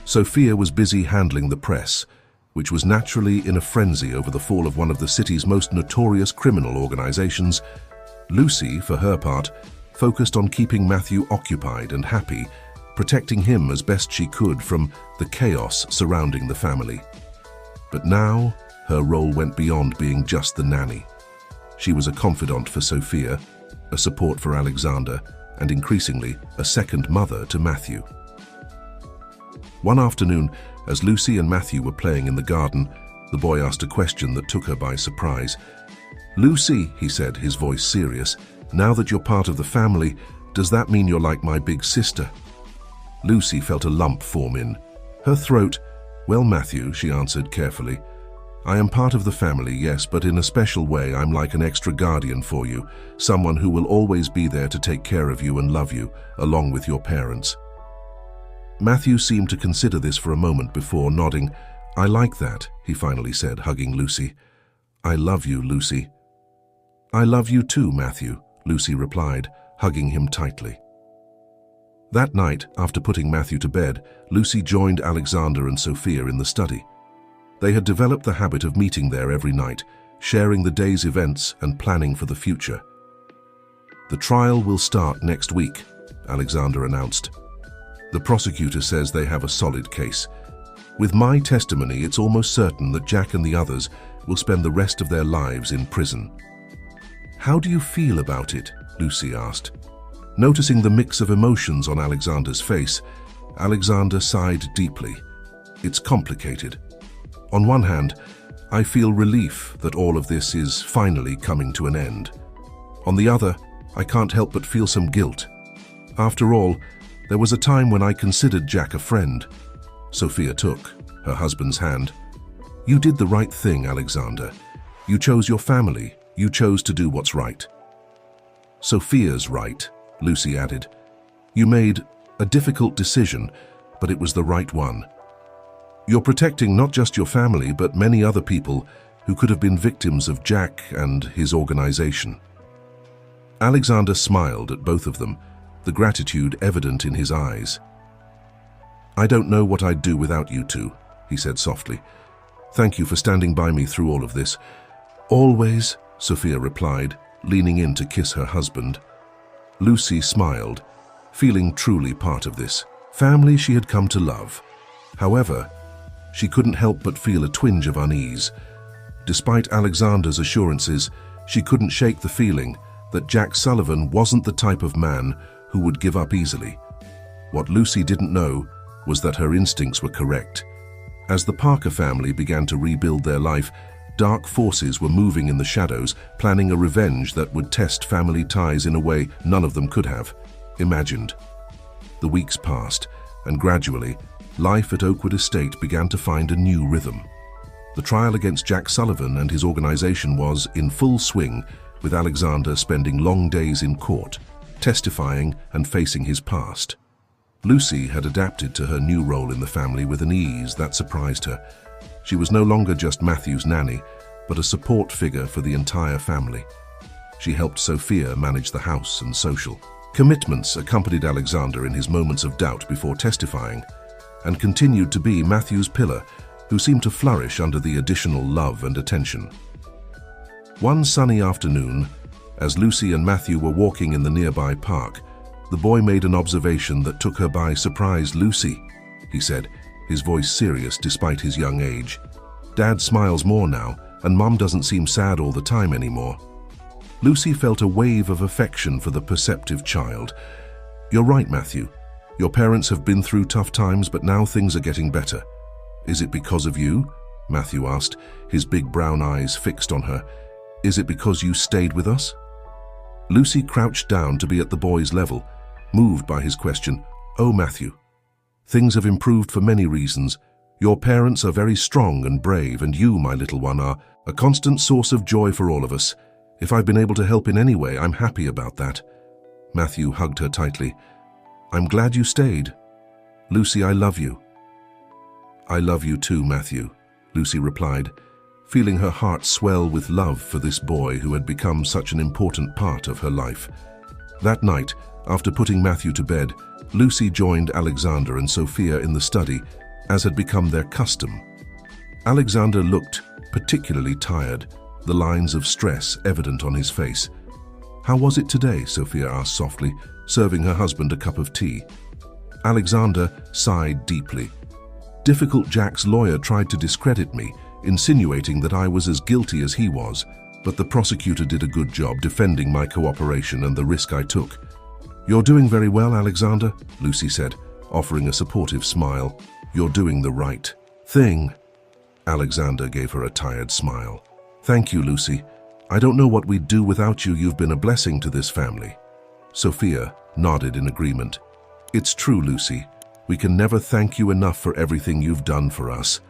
Sophia was busy handling the press, which was naturally in a frenzy over the fall of one of the city's most notorious criminal organizations. Lucy, for her part, focused on keeping Matthew occupied and happy, protecting him as best she could from the chaos surrounding the family. But now, her role went beyond being just the nanny. She was a confidant for Sophia, a support for Alexander, and increasingly, a second mother to Matthew. One afternoon, as Lucy and Matthew were playing in the garden, the boy asked a question that took her by surprise. "Lucy," he said, his voice serious, "now that you're part of the family, does that mean you're like my big sister?" Lucy felt a lump form in her throat. "Well, Matthew," she answered carefully, "I am part of the family, yes, but in a special way I'm like an extra guardian for you, someone who will always be there to take care of you and love you, along with your parents." Matthew seemed to consider this for a moment before nodding. "I like that," he finally said, hugging Lucy. "I love you, Lucy." "I love you too, Matthew," Lucy replied, hugging him tightly. That night, after putting Matthew to bed, Lucy joined Alexander and Sophia in the study. They had developed the habit of meeting there every night, sharing the day's events and planning for the future. "The trial will start next week," Alexander announced. "The prosecutor says they have a solid case. With my testimony, it's almost certain that Jack and the others will spend the rest of their lives in prison." "How do you feel about it?" Lucy asked. Noticing the mix of emotions on Alexander's face, Alexander sighed deeply. "It's complicated. On one hand, I feel relief that all of this is finally coming to an end. On the other, I can't help but feel some guilt. After all, there was a time when I considered Jack a friend." Sophia took her husband's hand. "You did the right thing, Alexander. You chose your family. You chose to do what's right." "Sophia's right," Lucy added. "You made a difficult decision, but it was the right one. You're protecting not just your family, but many other people who could have been victims of Jack and his organization." Alexander smiled at both of them, the gratitude evident in his eyes. "I don't know what I'd do without you two," he said softly. "Thank you for standing by me through all of this." "Always," Sophia replied, leaning in to kiss her husband. Lucy smiled, feeling truly part of this family she had come to love. However, she couldn't help but feel a twinge of unease. Despite Alexander's assurances, she couldn't shake the feeling that Jack Sullivan wasn't the type of man who would give up easily. What Lucy didn't know was that her instincts were correct. As the Parker family began to rebuild their life, dark forces were moving in the shadows, planning a revenge that would test family ties in a way none of them could have imagined. The weeks passed, and gradually, life at Oakwood Estate began to find a new rhythm. The trial against Jack Sullivan and his organization was in full swing, with Alexander spending long days in court, testifying and facing his past. Lucy had adapted to her new role in the family with an ease that surprised her. She was no longer just Matthew's nanny, but a support figure for the entire family. She helped Sophia manage the house and social commitments, accompanied Alexander in his moments of doubt before testifying, and continued to be Matthew's pillar, who seemed to flourish under the additional love and attention. One sunny afternoon, as Lucy and Matthew were walking in the nearby park, the boy made an observation that took her by surprise. "Lucy," he said, his voice serious despite his young age, "Dad smiles more now, and Mom doesn't seem sad all the time anymore." Lucy felt a wave of affection for the perceptive child. "You're right, Matthew. Your parents have been through tough times, but now things are getting better." "Is it because of you?" Matthew asked, his big brown eyes fixed on her. "Is it because you stayed with us?" Lucy crouched down to be at the boy's level, moved by his question. "Oh, Matthew, things have improved for many reasons. Your parents are very strong and brave, and you, my little one, are a constant source of joy for all of us. If I've been able to help in any way, I'm happy about that. Matthew hugged her tightly. I'm glad you stayed. Lucy, I love you. I love you too, Matthew, Lucy replied, feeling her heart swell with love for this boy who had become such an important part of her life. That night, after putting Matthew to bed, Lucy joined Alexander and Sophia in the study, as had become their custom. Alexander looked particularly tired, the lines of stress evident on his face. How was it today? Sophia asked softly, serving her husband a cup of tea. Alexander sighed deeply. Difficult Jack's lawyer tried to discredit me, insinuating that I was as guilty as he was, but the prosecutor did a good job defending my cooperation and the risk I took. You're doing very well, Alexander, Lucy said, offering a supportive smile. You're doing the right thing. Alexander gave her a tired smile. Thank you, Lucy. I don't know what we'd do without you. You've been a blessing to this family. Sophia nodded in agreement. It's true, Lucy. We can never thank you enough for everything you've done for us.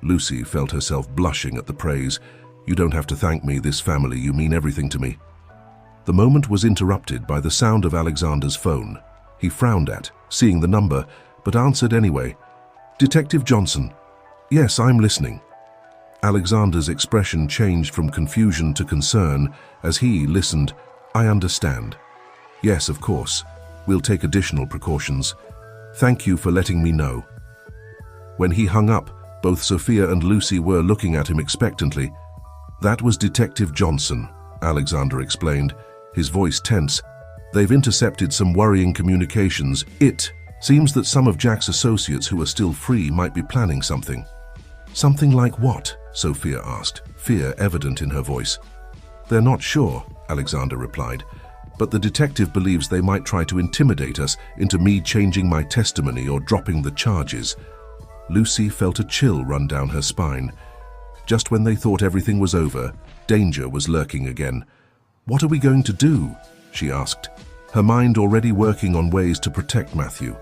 Lucy felt herself blushing at the praise. You don't have to thank me, this family. You mean everything to me. The moment was interrupted by the sound of Alexander's phone. He frowned at, seeing the number, but answered anyway. Detective Johnson. Yes, I'm listening. Alexander's expression changed from confusion to concern as he listened. I understand. Yes, of course. We'll take additional precautions. Thank you for letting me know. When he hung up, both Sophia and Lucy were looking at him expectantly. That was Detective Johnson, Alexander explained, his voice tense. They've intercepted some worrying communications. It seems that some of Jack's associates who are still free might be planning something. Something like what? Sophia asked, fear evident in her voice. They're not sure, Alexander replied, but the detective believes they might try to intimidate us into me changing my testimony or dropping the charges. Lucy felt a chill run down her spine. Just when they thought everything was over, danger was lurking again. What are we going to do? She asked, her mind already working on ways to protect Matthew.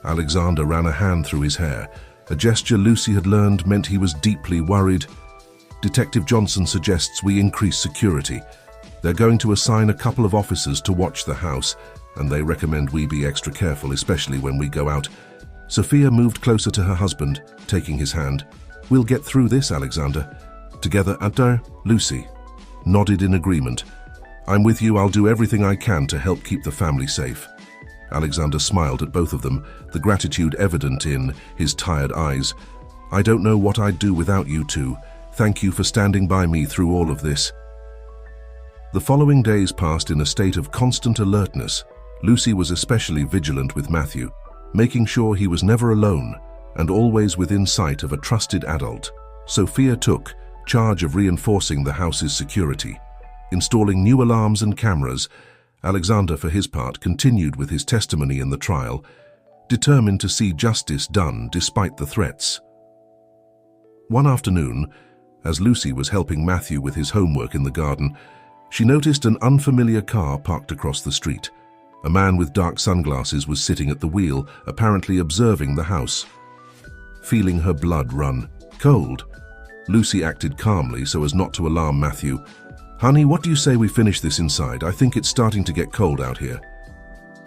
Alexander ran a hand through his hair. A gesture Lucy had learned meant he was deeply worried. Detective Johnson suggests we increase security. They're going to assign a couple of officers to watch the house, and they recommend we be extra careful, especially when we go out. Sophia moved closer to her husband, taking his hand. We'll get through this, Alexander. Together, Adar, Lucy nodded in agreement. I'm with you. I'll do everything I can to help keep the family safe. Alexander smiled at both of them, the gratitude evident in his tired eyes. I don't know what I'd do without you two. Thank you for standing by me through all of this. The following days passed in a state of constant alertness. Lucy was especially vigilant with Matthew, making sure he was never alone and always within sight of a trusted adult. Sophia took charge of reinforcing the house's security, installing new alarms and cameras. Alexander, for his part, continued with his testimony in the trial, determined to see justice done despite the threats. One afternoon, as Lucy was helping Matthew with his homework in the garden, she noticed an unfamiliar car parked across the street. A man with dark sunglasses was sitting at the wheel, apparently observing the house. Feeling her blood run cold, Lucy acted calmly so as not to alarm Matthew. Honey, what do you say we finish this inside? I think it's starting to get cold out here.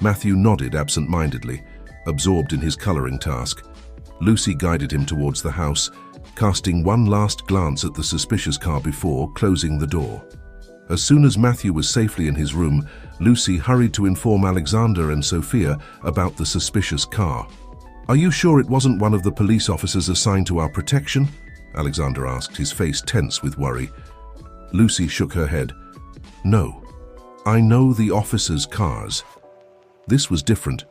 Matthew nodded absent-mindedly, absorbed in his coloring task. Lucy guided him towards the house, casting one last glance at the suspicious car before closing the door. As soon as Matthew was safely in his room, Lucy hurried to inform Alexander and Sophia about the suspicious car. Are you sure it wasn't one of the police officers assigned to our protection? Alexander asked, his face tense with worry. Lucy shook her head. No, I know the officers' cars. This was different,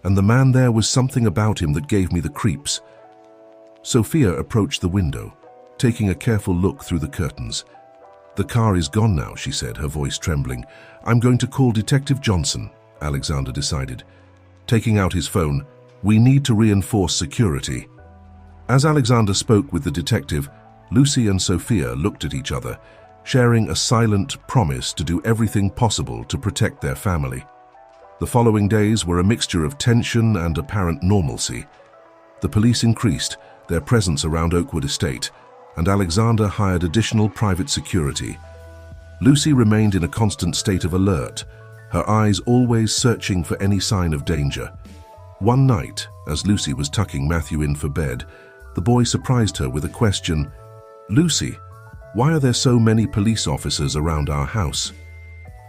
and the man there was something about him that gave me the creeps. Sophia approached the window, taking a careful look through the curtains. The car is gone now, she said, her voice trembling. I'm going to call Detective Johnson, Alexander decided. Taking out his phone, we need to reinforce security. As Alexander spoke with the detective, Lucy and Sophia looked at each other, sharing a silent promise to do everything possible to protect their family. The following days were a mixture of tension and apparent normalcy. The police increased their presence around Oakwood Estate, and Alexander hired additional private security. Lucy remained in a constant state of alert, her eyes always searching for any sign of danger. One night, as Lucy was tucking Matthew in for bed, the boy surprised her with a question. "Lucy, why are there so many police officers around our house?"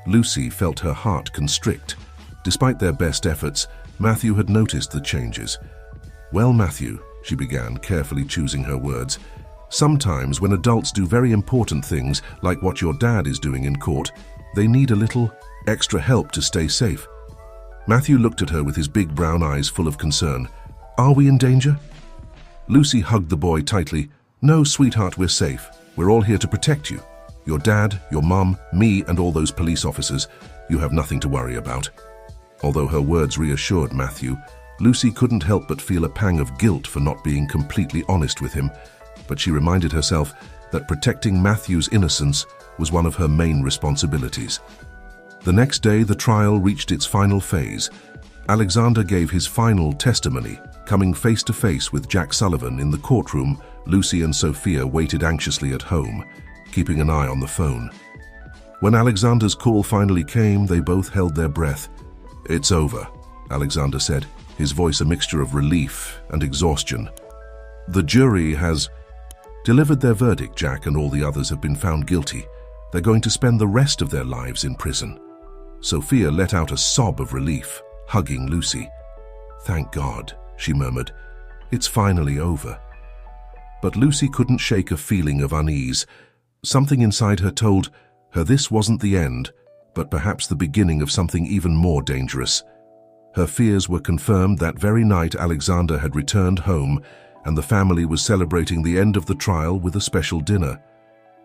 Lucy felt her heart constrict. Despite their best efforts, Matthew had noticed the changes. "Well, Matthew," she began, carefully choosing her words, "sometimes when adults do very important things, like what your dad is doing in court, they need a little extra help to stay safe." Matthew looked at her with his big brown eyes full of concern. "Are we in danger?" Lucy hugged the boy tightly. "No, sweetheart, we're safe. We're all here to protect you. Your dad, your mum, me, and all those police officers. You have nothing to worry about." Although her words reassured Matthew, Lucy couldn't help but feel a pang of guilt for not being completely honest with him, but she reminded herself that protecting Matthew's innocence was one of her main responsibilities. The next day, the trial reached its final phase. Alexander gave his final testimony, coming face to face with Jack Sullivan in the courtroom. Lucy and Sophia waited anxiously at home, keeping an eye on the phone. When Alexander's call finally came, they both held their breath. "It's over," Alexander said, his voice a mixture of relief and exhaustion. "The jury has delivered their verdict. Jack and all the others have been found guilty. They're going to spend the rest of their lives in prison." Sophia let out a sob of relief, hugging Lucy. "Thank God," she murmured. "It's finally over." But Lucy couldn't shake a feeling of unease. Something inside her told her this wasn't the end, but perhaps the beginning of something even more dangerous. Her fears were confirmed that very night. Alexander had returned home, and the family was celebrating the end of the trial with a special dinner.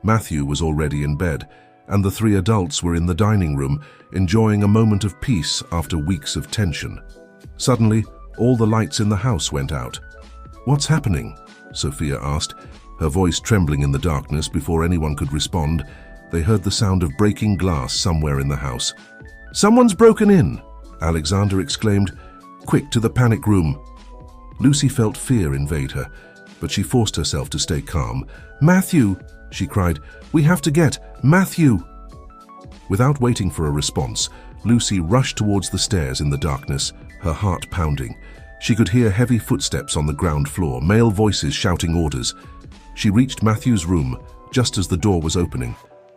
Matthew was already in bed, and the three adults were in the dining room, enjoying a moment of peace after weeks of tension. Suddenly, all the lights in the house went out. "What's happening?" Sophia asked, her voice trembling in the darkness. Before anyone could respond, they heard the sound of breaking glass somewhere in the house. "Someone's broken in!" Alexander exclaimed. "Quick, to the panic room!" Lucy felt fear invade her, but she forced herself to stay calm. "Matthew!" she cried. "We have to get Matthew!" Without waiting for a response, Lucy rushed towards the stairs in the darkness, her heart pounding. She could hear heavy footsteps on the ground floor, male voices shouting orders. She reached Matthew's room just as the door was opening.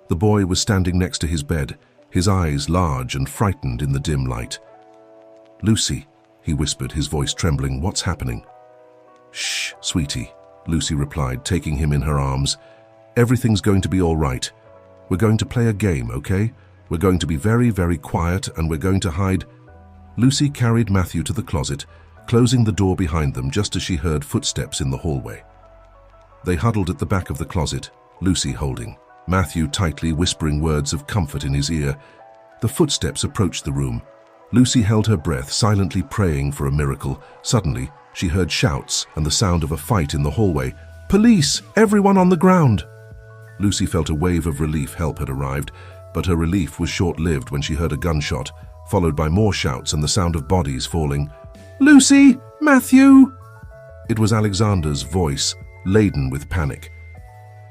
The boy was standing next to his bed, his eyes large and frightened in the dim light. "Lucy," he whispered, his voice trembling, "what's happening?" "Shh, sweetie," Lucy replied, taking him in her arms. "Everything's going to be all right. We're going to play a game, okay? We're going to be very, very quiet, and we're going to hide." Lucy carried Matthew to the closet, closing the door behind them just as she heard footsteps in the hallway. They huddled at the back of the closet, Lucy holding Matthew tightly, whispering words of comfort in his ear. The footsteps approached the room. Lucy held her breath, silently praying for a miracle. Suddenly, she heard shouts and the sound of a fight in the hallway. "Police! Everyone on the ground!" Lucy felt a wave of relief. Help had arrived, but her relief was short-lived when she heard a gunshot, followed by more shouts and the sound of bodies falling. "Lucy! Matthew!" It was Alexander's voice, laden with panic.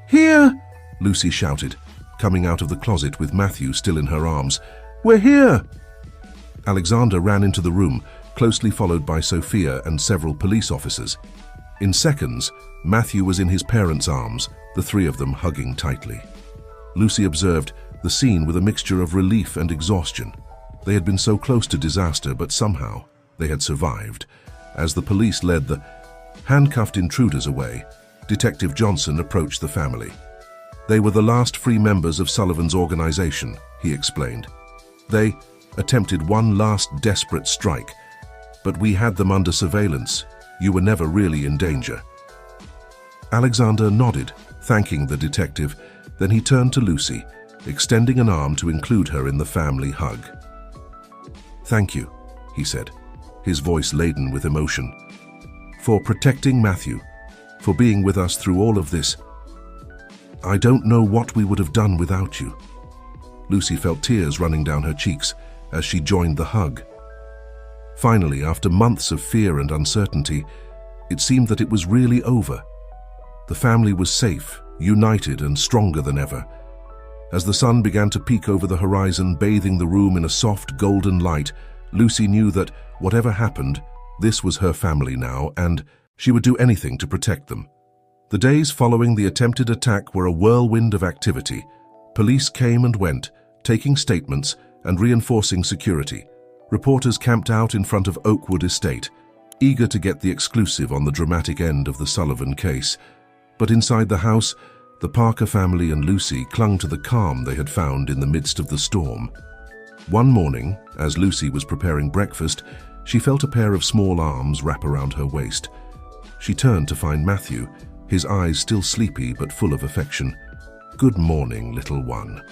"Here!" Lucy shouted, coming out of the closet with Matthew still in her arms. "We're here!" Alexander ran into the room, closely followed by Sophia and several police officers. In seconds, Matthew was in his parents' arms, the three of them hugging tightly. Lucy observed the scene with a mixture of relief and exhaustion. They had been so close to disaster, but somehow they had survived. As the police led the handcuffed intruders away, Detective Johnson approached the family. "They were the last free members of Sullivan's organization," he explained. "They attempted one last desperate strike, but we had them under surveillance. You were never really in danger." Alexander nodded, thanking the detective. Then he turned to Lucy, extending an arm to include her in the family hug. "Thank you," he said, his voice laden with emotion, "for protecting Matthew, for being with us through all of this. I don't know what we would have done without you." Lucy felt tears running down her cheeks as she joined the hug. Finally, after months of fear and uncertainty, it seemed that it was really over. The family was safe, united, and stronger than ever. As the sun began to peek over the horizon, bathing the room in a soft golden light, Lucy knew that, whatever happened, this was her family now, and she would do anything to protect them. The days following the attempted attack were a whirlwind of activity. Police came and went, taking statements and reinforcing security. Reporters camped out in front of Oakwood Estate, eager to get the exclusive on the dramatic end of the Sullivan case. But inside the house, the Parker family and Lucy clung to the calm they had found in the midst of the storm. One morning, as Lucy was preparing breakfast, she felt a pair of small arms wrap around her waist. She turned to find Matthew, his eyes still sleepy but full of affection. "Good morning, little one."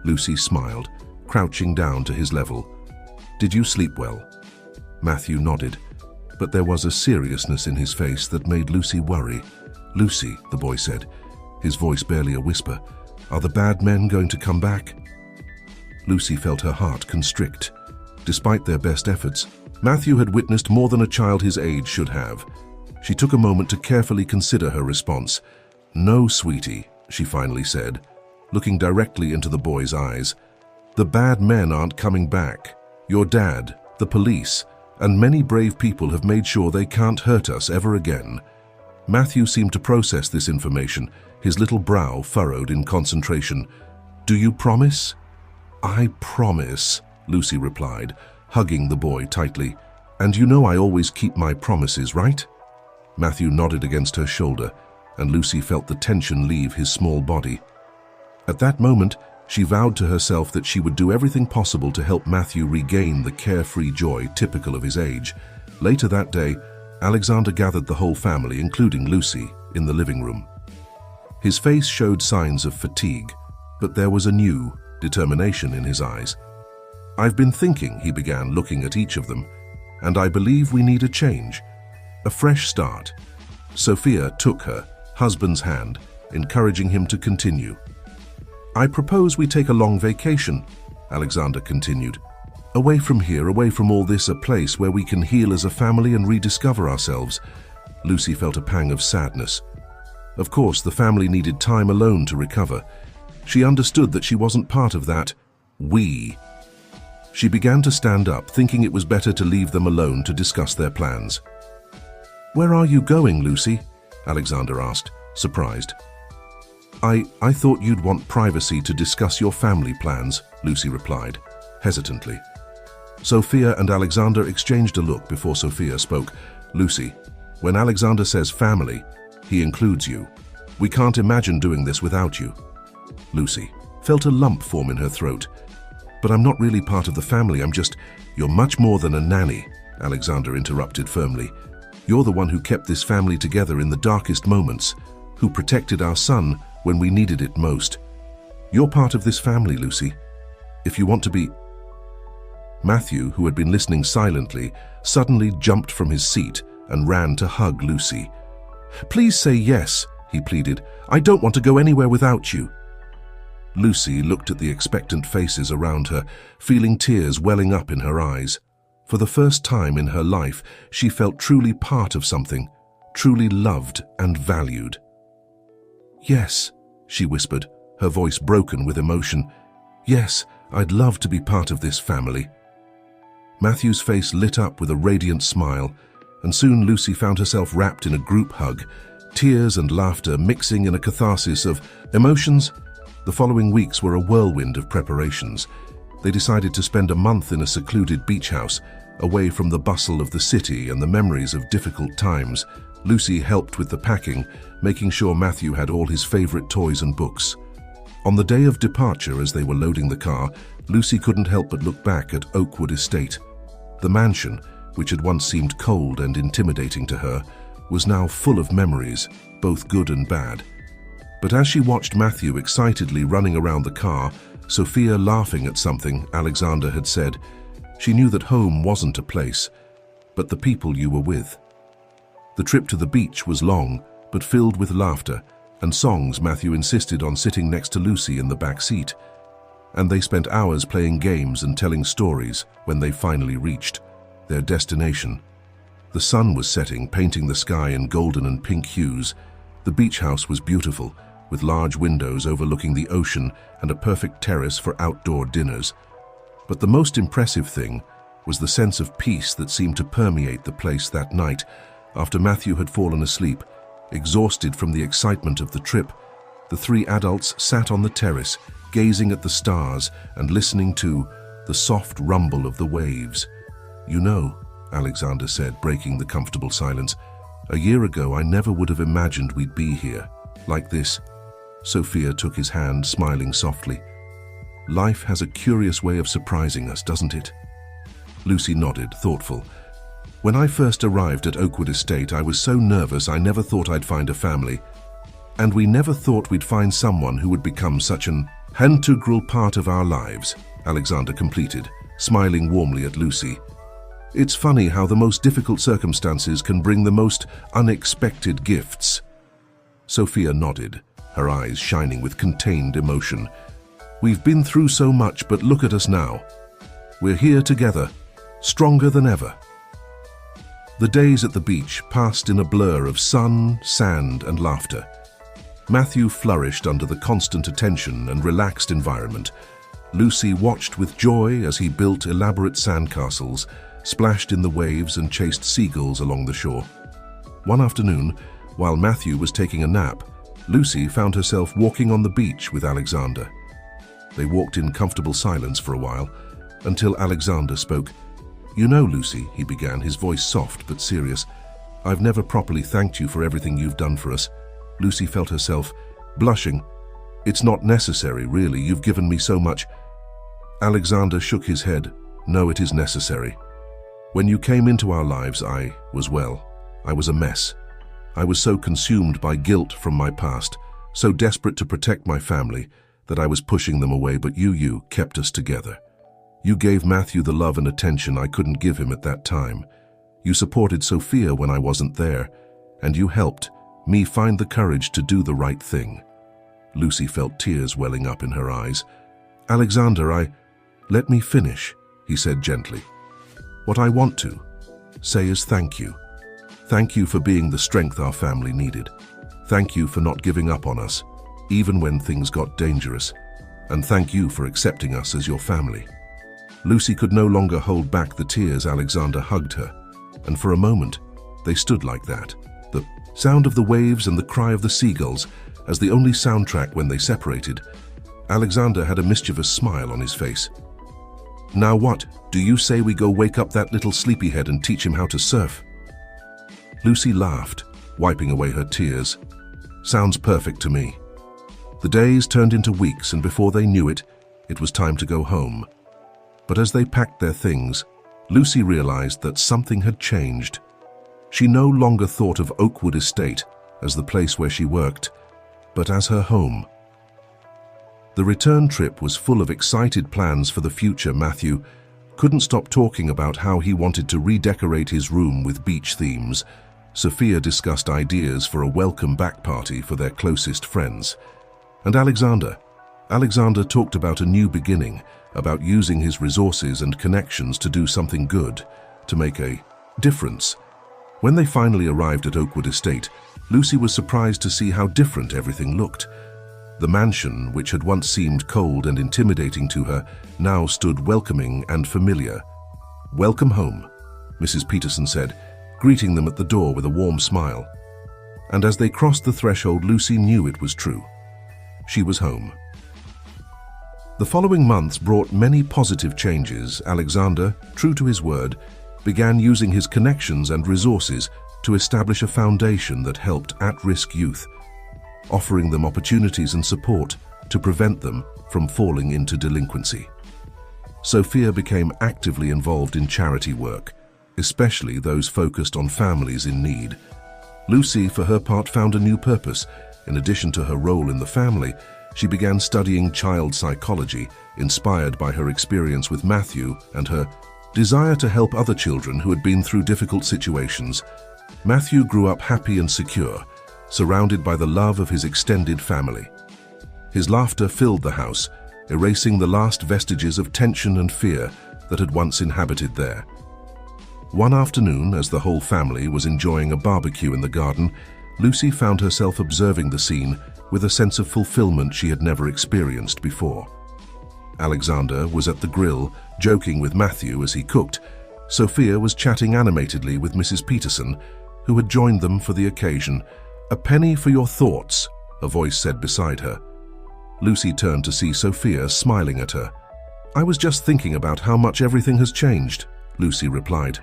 Lucy smiled, crouching down to his level. "Did you sleep well?" Matthew nodded, but there was a seriousness in his face that made Lucy worry. "Lucy," the boy said, his voice barely a whisper, "are the bad men going to come back?" Lucy felt her heart constrict. Despite their best efforts, Matthew had witnessed more than a child his age should have. She took a moment to carefully consider her response. "No, sweetie," she finally said, looking directly into the boy's eyes. "The bad men aren't coming back. Your dad, the police, and many brave people have made sure they can't hurt us ever again." Matthew seemed to process this information, his little brow furrowed in concentration. "Do you promise?" "I promise," Lucy replied, hugging the boy tightly. "And you know I always keep my promises, right?" Matthew nodded against her shoulder, and Lucy felt the tension leave his small body. At that moment, she vowed to herself that she would do everything possible to help Matthew regain the carefree joy typical of his age. Later that day, Alexander gathered the whole family, including Lucy, in the living room. His face showed signs of fatigue, but there was a new determination in his eyes. "I've been thinking," he began, looking at each of them, "and I believe we need a change. A fresh start." Sophia took her husband's hand, encouraging him to continue. "I propose we take a long vacation," Alexander continued. "Away from here, away from all this, a place where we can heal as a family and rediscover ourselves." Lucy felt a pang of sadness. Of course, the family needed time alone to recover. She understood that she wasn't part of that "we." She began to stand up, thinking it was better to leave them alone to discuss their plans. "Where are you going, Lucy?" Alexander asked, surprised. I thought you'd want privacy to discuss your family plans," Lucy replied, hesitantly. Sophia and Alexander exchanged a look before Sophia spoke. "Lucy, when Alexander says family, he includes you. We can't imagine doing this without you." Lucy felt a lump form in her throat. "But I'm not really part of the family, You're much more than a nanny," Alexander interrupted firmly. "You're the one who kept this family together in the darkest moments, who protected our son when we needed it most. You're part of this family, Lucy. If you want to be..." Matthew, who had been listening silently, suddenly jumped from his seat and ran to hug Lucy. "Please say yes," he pleaded. "I don't want to go anywhere without you." Lucy looked at the expectant faces around her, feeling tears welling up in her eyes. For the first time in her life, she felt truly part of something, truly loved and valued. "Yes," she whispered, her voice broken with emotion. "Yes, I'd love to be part of this family." Matthew's face lit up with a radiant smile, and soon Lucy found herself wrapped in a group hug, tears and laughter mixing in a catharsis of emotions. The following weeks were a whirlwind of preparations. They decided to spend a month in a secluded beach house, away from the bustle of the city and the memories of difficult times. Lucy helped with the packing, making sure Matthew had all his favorite toys and books. On the day of departure, as they were loading the car, Lucy couldn't help but look back at Oakwood Estate. The mansion, which had once seemed cold and intimidating to her, was now full of memories, both good and bad. But as she watched Matthew excitedly running around the car, Sophia laughing at something Alexander had said, she knew that home wasn't a place, but the people you were with. The trip to the beach was long, but filled with laughter and songs. Matthew insisted on sitting next to Lucy in the back seat, and they spent hours playing games and telling stories when they finally reached their destination. The sun was setting, painting the sky in golden and pink hues. The beach house was beautiful, with large windows overlooking the ocean and a perfect terrace for outdoor dinners. But the most impressive thing was the sense of peace that seemed to permeate the place that night. After Matthew had fallen asleep, exhausted from the excitement of the trip, the three adults sat on the terrace, gazing at the stars and listening to the soft rumble of the waves. "You know," Alexander said, breaking the comfortable silence, "a year ago I never would have imagined we'd be here, like this." Sophia took his hand, smiling softly. "Life has a curious way of surprising us, doesn't it?" Lucy nodded, thoughtful. "When I first arrived at Oakwood Estate, I was so nervous I never thought I'd find a family. And we never thought we'd find someone who would become such an integral part of our lives," Alexander completed, smiling warmly at Lucy. "It's funny how the most difficult circumstances can bring the most unexpected gifts." Sophia nodded, her eyes shining with contained emotion. "We've been through so much, but look at us now. We're here together, stronger than ever." The days at the beach passed in a blur of sun, sand, and laughter. Matthew flourished under the constant attention and relaxed environment. Lucy watched with joy as he built elaborate sandcastles, splashed in the waves, and chased seagulls along the shore. One afternoon, while Matthew was taking a nap, Lucy found herself walking on the beach with Alexander. They walked in comfortable silence for a while, until Alexander spoke. "You know, Lucy," he began, his voice soft but serious, "I've never properly thanked you for everything you've done for us." Lucy felt herself blushing. "It's not necessary, really. You've given me so much." Alexander shook his head. "No, it is necessary. When you came into our lives, I was a mess. I was so consumed by guilt from my past, so desperate to protect my family, that I was pushing them away, but you kept us together. You gave Matthew the love and attention I couldn't give him at that time. You supported Sophia when I wasn't there, and you helped me find the courage to do the right thing." Lucy felt tears welling up in her eyes. "Alexander, let me finish," he said gently. "What I want to say is thank you. Thank you for being the strength our family needed. Thank you for not giving up on us, even when things got dangerous. And thank you for accepting us as your family." Lucy could no longer hold back the tears. Alexander hugged her, and for a moment, they stood like that, the sound of the waves and the cry of the seagulls as the only soundtrack when they separated. Alexander had a mischievous smile on his face. "Now what, do you say we go wake up that little sleepyhead and teach him how to surf?" Lucy laughed, wiping away her tears. "Sounds perfect to me." The days turned into weeks, and before they knew it, it was time to go home. But as they packed their things, Lucy realized that something had changed. She no longer thought of Oakwood Estate as the place where she worked, but as her home. The return trip was full of excited plans for the future. Matthew couldn't stop talking about how he wanted to redecorate his room with beach themes. Sophia discussed ideas for a welcome back party for their closest friends. And Alexander talked about a new beginning, about using his resources and connections to do something good, to make a difference. When they finally arrived at Oakwood Estate, Lucy was surprised to see how different everything looked. The mansion, which had once seemed cold and intimidating to her, now stood welcoming and familiar. "Welcome home," Mrs. Peterson said, greeting them at the door with a warm smile. And as they crossed the threshold, Lucy knew it was true. She was home. The following months brought many positive changes. Alexander, true to his word, began using his connections and resources to establish a foundation that helped at-risk youth, offering them opportunities and support to prevent them from falling into delinquency. Sophia became actively involved in charity work, especially those focused on families in need. Lucy, for her part, found a new purpose. In addition to her role in the family, she began studying child psychology, inspired by her experience with Matthew and her desire to help other children who had been through difficult situations. Matthew grew up happy and secure, surrounded by the love of his extended family. His laughter filled the house, erasing the last vestiges of tension and fear that had once inhabited there. One afternoon, as the whole family was enjoying a barbecue in the garden, Lucy found herself observing the scene with a sense of fulfillment she had never experienced before. Alexander was at the grill, joking with Matthew as he cooked. Sophia was chatting animatedly with Mrs. Peterson, who had joined them for the occasion. "A penny for your thoughts," a voice said beside her. Lucy turned to see Sophia smiling at her. "I was just thinking about how much everything has changed," Lucy replied.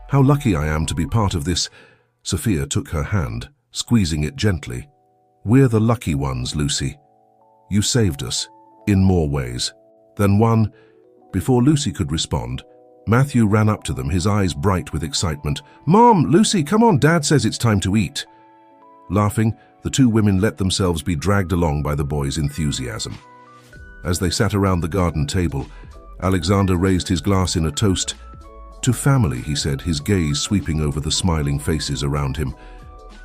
"How lucky I am to be part of this." Sophia took her hand, squeezing it gently. "We're the lucky ones, Lucy. You saved us, in more ways than one." Before Lucy could respond, Matthew ran up to them, his eyes bright with excitement. "Mom, Lucy, come on, Dad says it's time to eat." Laughing, the two women let themselves be dragged along by the boys' enthusiasm. As they sat around the garden table, Alexander raised his glass in a toast. "To family," he said, his gaze sweeping over the smiling faces around him.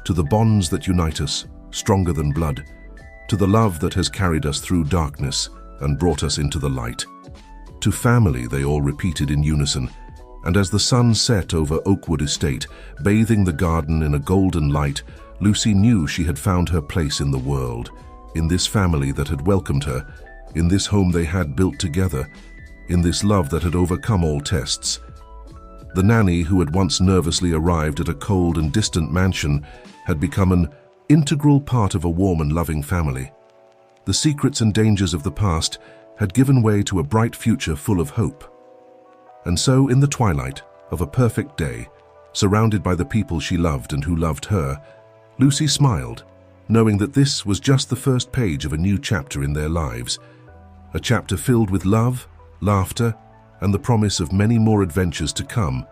"To the bonds that unite us, stronger than blood. To the love that has carried us through darkness and brought us into the light. To family," they all repeated in unison, and as the sun set over Oakwood Estate, bathing the garden in a golden light, Lucy knew she had found her place in the world, in this family that had welcomed her, in this home they had built together, in this love that had overcome all tests. The nanny, who had once nervously arrived at a cold and distant mansion, had become an integral part of a warm and loving family. The secrets and dangers of the past had given way to a bright future full of hope. And so, in the twilight of a perfect day, surrounded by the people she loved and who loved her, Lucy smiled, knowing that this was just the first page of a new chapter in their lives, a chapter filled with love, laughter, and the promise of many more adventures to come.